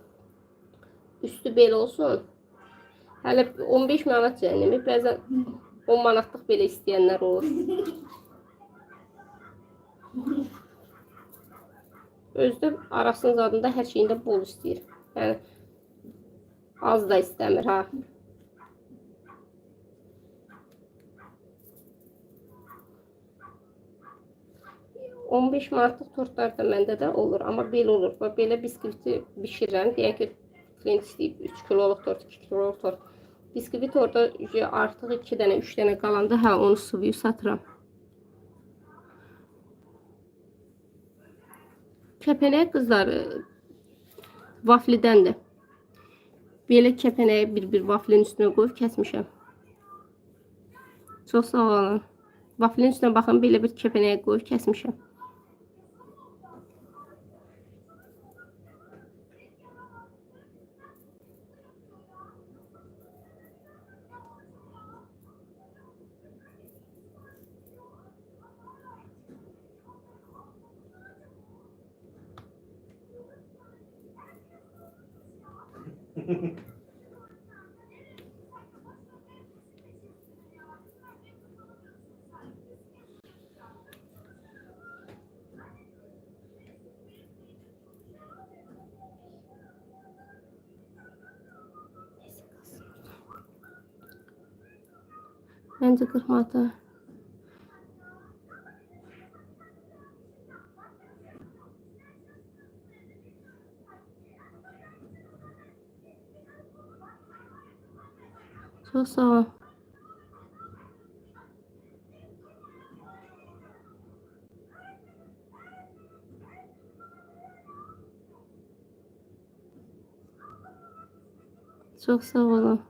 Üstü bel olsun. Hələ 15 manat cəhənnəmi, bəzən 10 manatlıq belə istəyənlər olur. Özdə arasının zadında hər şeyində bol istəyir. Yəni az da istəmir ha. 15 manatlıq tortlar da məndə də olur, amma belə olur. Belə biskviti bişirirəm. Deyək ki, klient istəyib 3 kiloluq tort, 2 kiloluq tort. Biskvit orada artıq 2 dənə, 3 dənə qalanda hə onu sıvıyıb satıram. kəpənək qızlar vaflidəndir. Belə kəpənəyi bir vaflin üstünə qoyub kəsmişəm. Çox sağ olun. Vaflin üstünə baxın, belə bir kəpənəyi qoyub kəsmişəm. Bence kırmadı. Çok sağ ol. Çok sağ olun.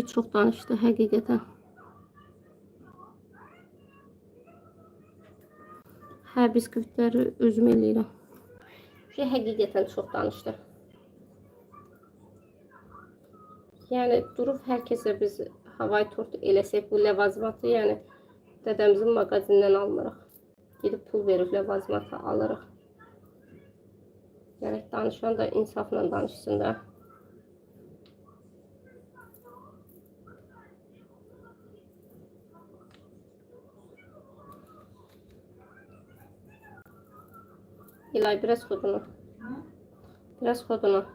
Çok danıştı həqiqətən. Hə, biskvitləri özüm eləyirəm. Həqiqətən çox danışdı. Yəni durub hər kəsə biz havay tortu eləsək bu ləvazimatı, yəni dədəmizin mağazindən almırıq. Gedib pul verib ləvazimatı alırıq. Yəni danışan da insafla danışsın da. İlay biraz xodunu. Biraz xodunu.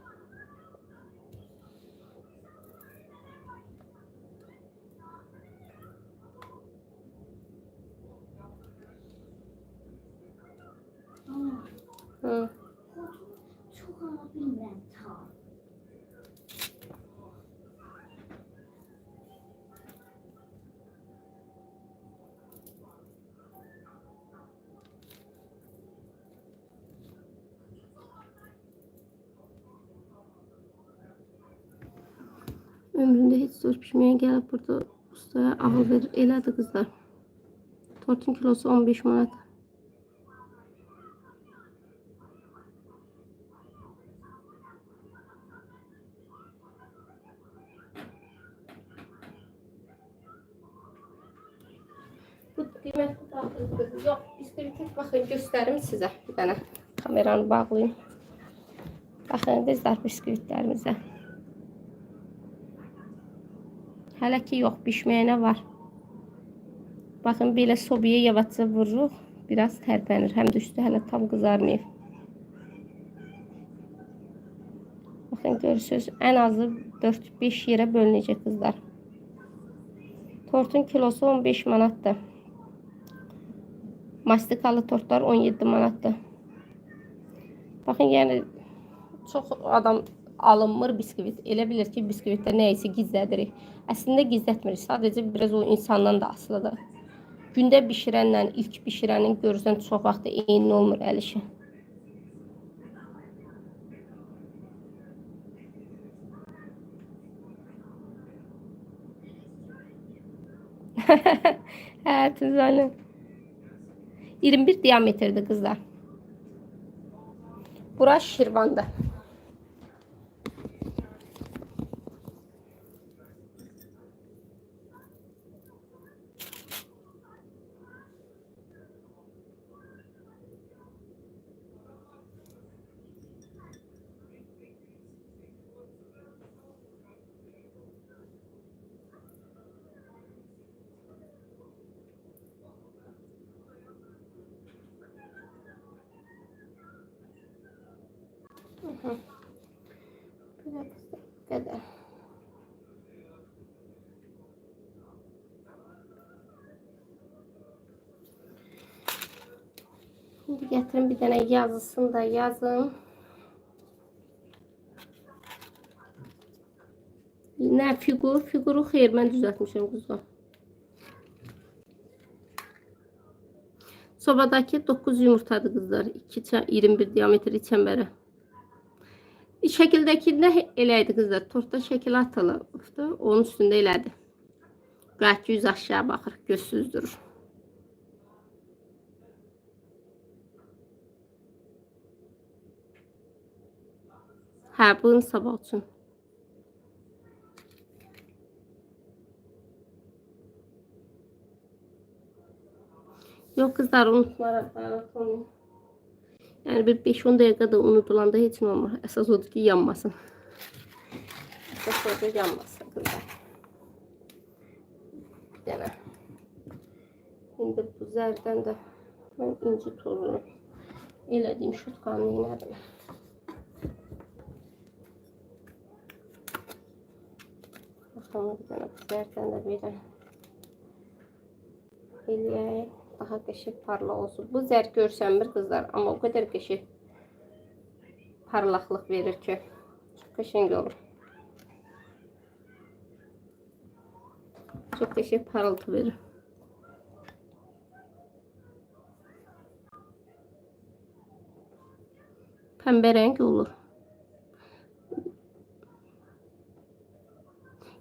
Hı. Çok abim ben tam. Ömründə heç zor pişməyə gəlib burada ustaya ağıl verir. Elədir qızlar. Tortun kilosu 15 manat. Bu qiymətli daxildir. Yox, biskviti baxın göstərim sizə bir dənə. Kameranı bağlayayım. Baxın qızlar biskvitlərimizə. Hələ ki yox, bişməyənə var. Baxın belə sobaya yavaşca vururuq. Biraz tərpənir. Həm də üstü hələ tam qızarmayıb. Baxın görürsünüz, ən azı 4-5 yerə bölünəcək qızlar. Tortun kilosu 15 manatdır. Mastikalı tortlar 17 manatdır. Baxın, yəni çox adam alınmır biskvit. Elə bilir ki, biskvitdə nə isə gizlədirik. Əslində gizlətmirik. Sadəcə biraz o insandan da asılıdır. Gündə bişirənlə ilk bişirənin görürsən çox vaxt eyni olmur əl işi. Hə, Tüzanım. 21 diametrdir qızlar. Bura Şirvan'da. Kadar. Şimdi getirin bir tane yazısını da yazın. Nə fiqur? Fiquru xeyr, mən düzəltmişəm qızlar. Sobadakı 9 yumurtadır qızlar. 21 diametrli çəmbərə. Şəkildəkində elə idi qızlar. Tortda şəkil atılıbdı. Onun üstündə elədi. Qayət yüz aşağı baxır. Gözsüz durur. Hə, bunu sabah üçün. Yox qızlar, unutmaram. Yəni bir 5-10 dəqiqədə unudulanda heç nə olmaz. Əsas odur ki, yanmasın. Əsas odur yanmasın qızlar. Yəni. İndi bu zərdən də mən inci tozunu elədiyim şutkanı elədim. Baxın, bir dənə bu zərdən də belə eləyək. Daha qəşəng parlaq olsun. Bu zər görsənmir qızlar, amma o qədər qəşəng parlaqlıq verir ki, çox qəşəng olur. Çox qəşəng parıltı verir. Pəmbə rəng olur.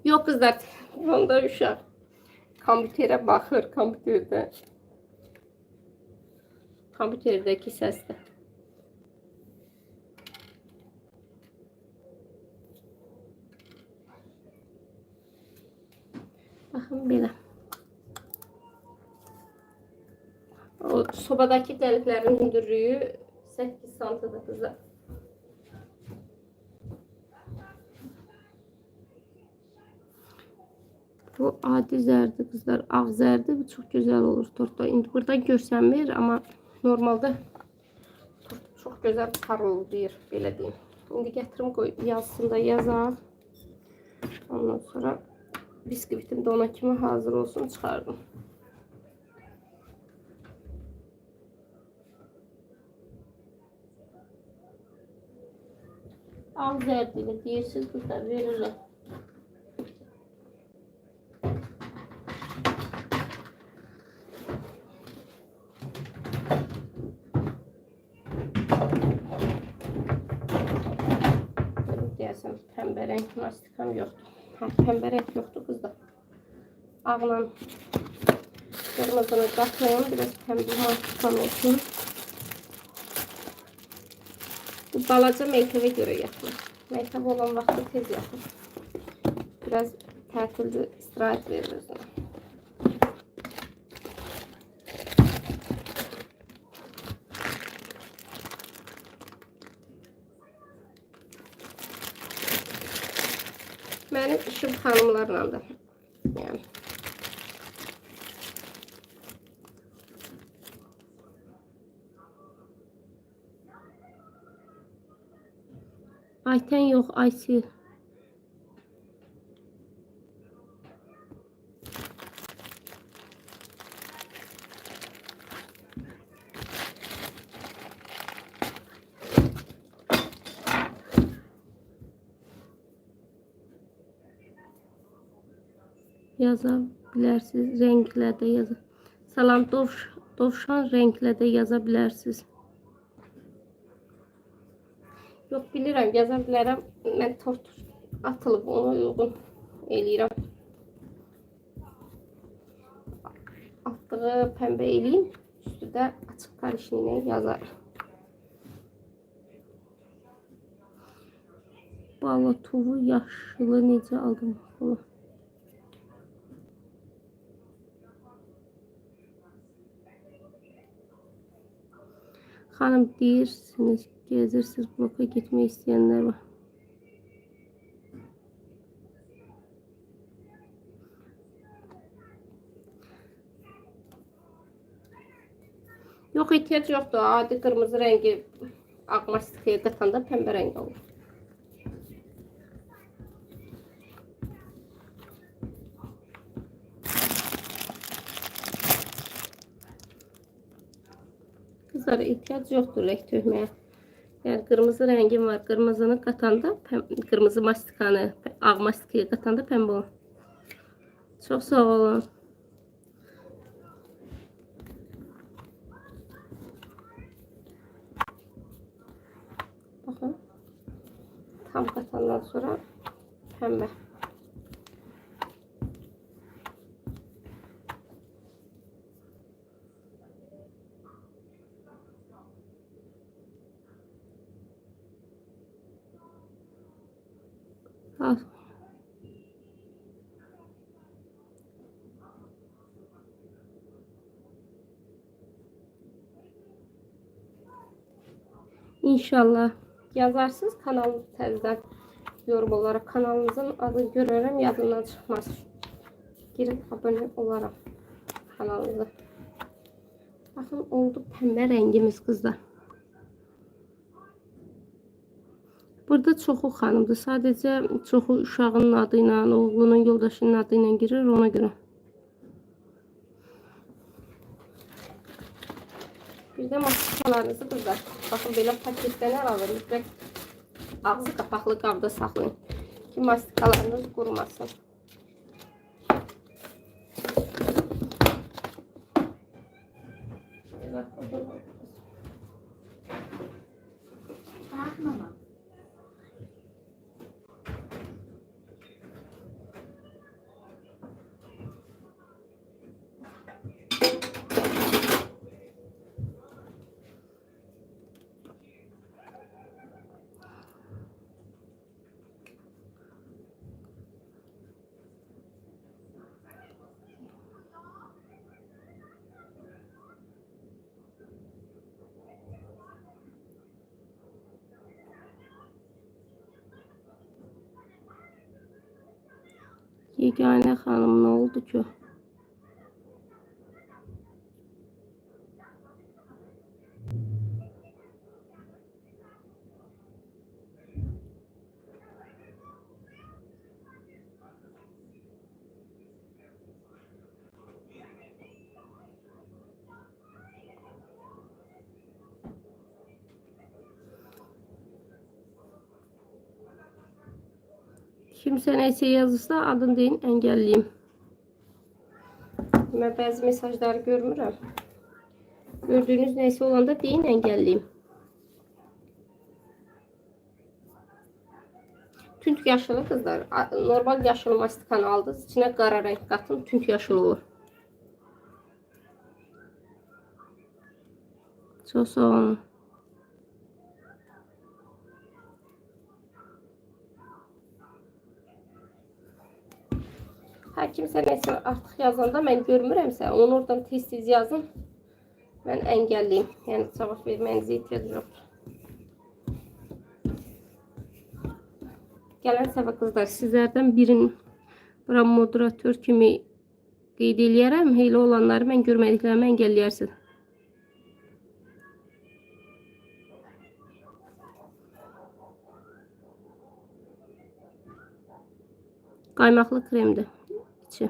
Yox qızlar, onda uşaq kompüterə baxır, kompüterdəki səsdir. Baxın belə. O sobadakı dəliklərin hündürlüyü 8 santıdır qızlar. Bu adi zərdir qızlar, ağ zərdir. Bu çox gözəl olur tortda. İndi burada görsənmir, amma normalda çox gözəl parıldayır, belə deyim. İndi gətirim qoy, yazısında yazam. Ondan sonra biskvitim də ona kimi hazır olsun, çıxardım. Ağ zərdiyle deyirsiniz qızlar, verirlər. Pəmbə rəng mastikam yoxdur. Pəmbə rəng yoxdur qızlar. Ağla qırmızını qatlayım. Biraz pəmbə mastikam olsun. Bu balaca meykəvə görə yaxın. Meykəv olan vaxtı tez yaxın. Biraz tətildə istirahət verir özünə. Mənim işim xanımlarla da. Yəni. Ayten yox, Aysel. Yazabilirsiniz, renklərdə yazın. Salam, dovşan renklərdə yaza bilərsiniz. Yox, bilirəm, yaza bilərəm. Mən tort atılıb, ona uyğun eləyirəm. Atdığı pəmbə eləyim, üstü də açıq karışınla yazar. Balatovu yaşılı necə aldım? Onu. Xanım deyirsiniz, gezirsiniz, bloka gitmək istəyənlər var. Yox, ehtiyac yoxdur. Adi qırmızı rəngi ağ mastikaya qatanda pəmbə rəngi olur. Qızlara ehtiyac yoxdur rəng tökməyə. Yani kırmızı rengim var. Kırmızını katanda, kırmızı mastikanı, ağ mastikaya katanda pembe olur. Çok sağ olun. Bakın. Tam katandan sonra pembe. Al. İnşallah yazarsınız kanal təzədən yorum olarak kanalımızın adını görürəm yadımdan çıxmaz. Girin abone olarak kanalımıza. Bakın oldu pembe rengimiz kızlar. Burada çoxu xanımdır. Sadəcə çoxu uşağının adıyla, oğlunun, yoldaşının adıyla girir ona görə. Bir de maskalarınızı kızlar. Bakın belə paketdən alır. Mütləq ağzı qapaqlı qabda saxlayın. Ki maskalarınız qurumasın. Bak mama. Yegane xanım ne oldu ki? Kimsə neyse yazırsa adını deyin engelleyeyim. Ben bazı mesajları görmürəm. Gördüğünüz neyse olanda deyin engelleyeyim. Tünt yaşılı kızlar. Normal yaşılı mastikanı aldınız. İçine qara renk katın. Tünt yaşılı olur. Çok sağ olun. Hər kimsə nəsə artıq yazanda mən görmürəmsə, onu oradan tez-tez yazın. Mən əngəlliyim. Yəni cavab verməyinizə ehtiyac yoxdur. Gələn səfər qızlar sizlərdən birini bura moderatör kimi qeyd eləyərəm. Heyli olanları mən görmədiklərimi əngəlləyərsiniz. Qaymaqlı kremdir. İçi.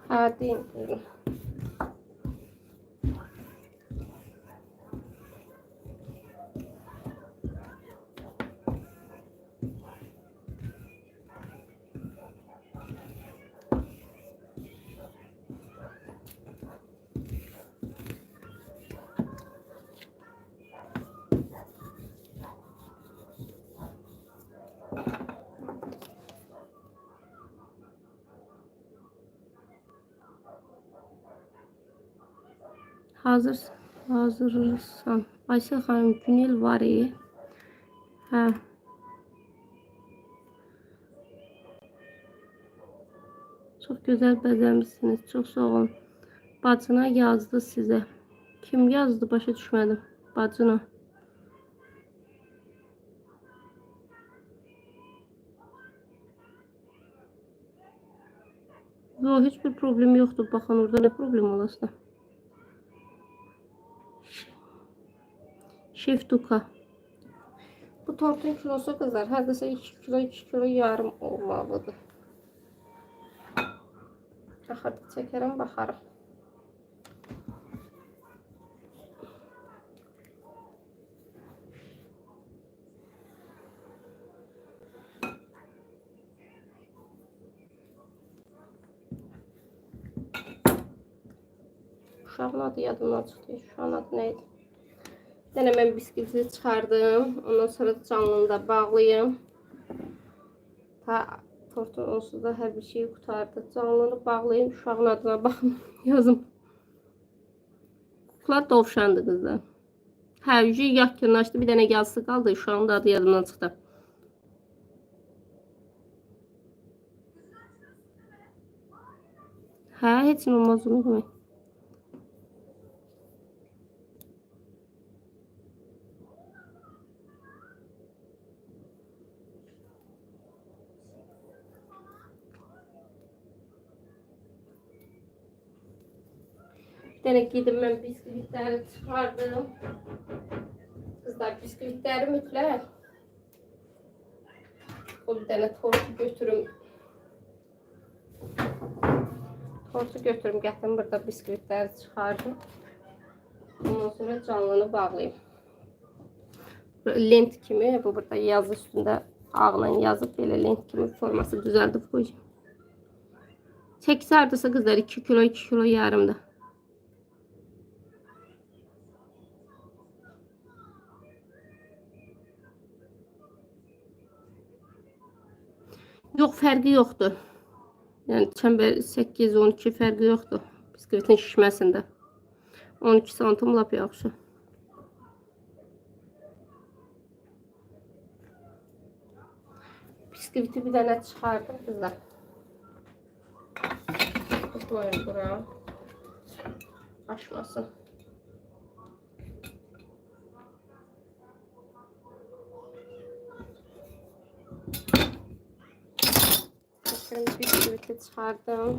Hadi. Hazırsan. Aysel xanım Günel var. Hə. Çok güzel bəzəmişsiniz. Çok sağ olun. Bacına yazdı size. Kim yazdı başa düşmədim. Bacına. Yok hiçbir problem yoktu. Bakın orada ne problem olasın. Şef Duka. Bu tortun kilosu kızlar. Hardasa 2 kilo 2 kilo yarım olmalıdır. Axırda çəkərəm, baxarıq. Uşağın adı yadımdan çıxdı. Uşağın adı neydi? Bir dənə mən biskviti çıxardım. Ondan sonra canlını da bağlayım. Tortun onsuz da hər bir şeyi qutardı. Canlını bağlayayım. Uşağın adına baxın. Yazım. Kukla dovşandı kızlar. Hə, yüzü yakınlaşdı. Bir dənə yazısı qaldı. Uşağın da adı yadımdan çıxdı. Hə, heç nə olmaz onu demək. Bir dənə gedim mən biskvitləri çıxardım. Kızlar biskvitləri mütləq. O bir dənə tortu götürüm. Tortu götürüm, gətirim burada biskvitləri çıxardım. Ondan sonra canlını bağlayayım. Lent kimi, bu burada yazı üstündə ağla yazıb belə lent kimi forması düzəldib qoyacağım. Çəkisi hardasa kızlar 2 kilo 2 kilo yarımda. Yox, fərqi yoxdur. Yəni çəmbər 8-12 fərqi yoxdur. Biskvitin şişməsində. 12 santim lap yaxşı. Biskviti bir dənə çıxardım kızlar. Koyun bura. Aşmasın. Biskviti çıxardım.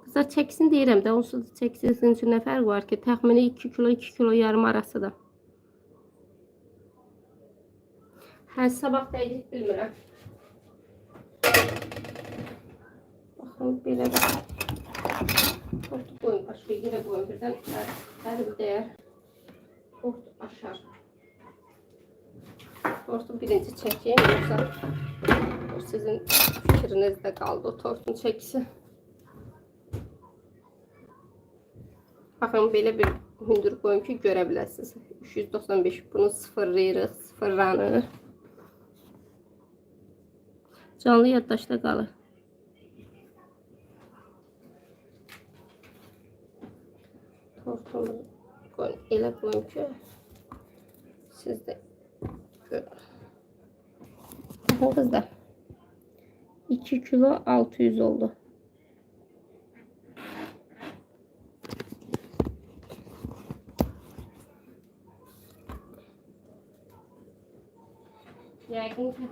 Kızlar çəksin deyirəm də, onsuz da çəksizin üçün nə fərq var ki? Təxmini 2 kilo 2 kilo yarım arasıdır. Hər sabah dəqiq bilmirəm. Baxın belə də. Tortu qoyun, başqa yerə qoyun. Birdən ərim dəyər. Tortu aşar. Tortu birinci çəkeyim. Yoxsa o sizin fikrinizdə qaldı o tortun çəkisi. Baxın belə bir hündür qoyum ki görə biləsiniz. 395 bunu sıfırlayırıq, sıfırlanır. Canlı yaddaşda qalır. Tortumu elə qoyum ki siz də görün. Baxın kızlar. 2 kilo 600 oldu. Yəqin ki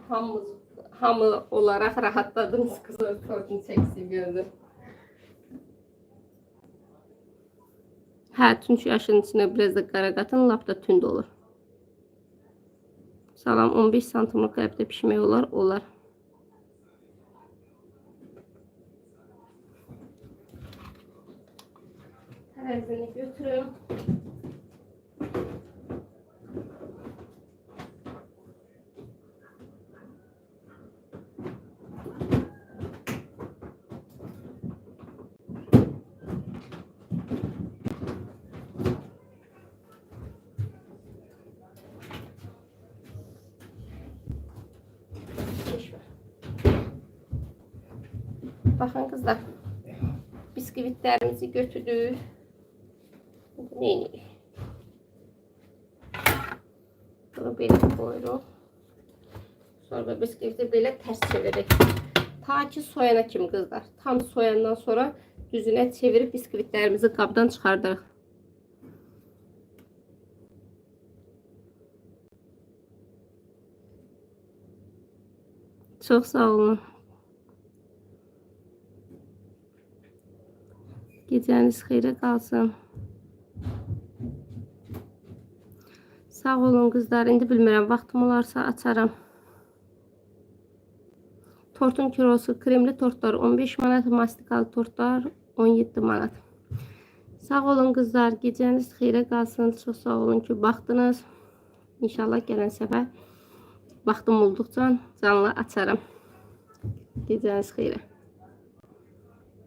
hamı olarak rahatladınız kızlar tortun çəkisi gördüm. Hə, çünki yaşın içine biraz da qara qatın, lap da tünd olur. Salam 15 santimlik qəbdə pişmək olar, olar. Tərəzini götürüm. Bakın kızlar, bisküvitlerimizi götürdük. Neyini? Bunu böyle koyuyoruz. Sonra bisküviti böyle ters çevirerek. Ta ki soyana kimi kızlar. Tam soyandan sonra düzüne çevirip bisküvitlerimizi kabdan çıkardık. Çok sağ olun. Gecəniz xeyrə qalsın. Sağ olun qızlar. İndi bilmirəm, vaxtım olarsa açaram. Tortun kilosu kremli tortlar 15 manat, mastikalı tortlar 17 manat. Sağ olun qızlar. Gecəniz xeyrə qalsın. Çox sağ olun ki, baxdınız. İnşallah gələn səfər vaxtım olduqca canlı açarım. Gecəniz xeyrə.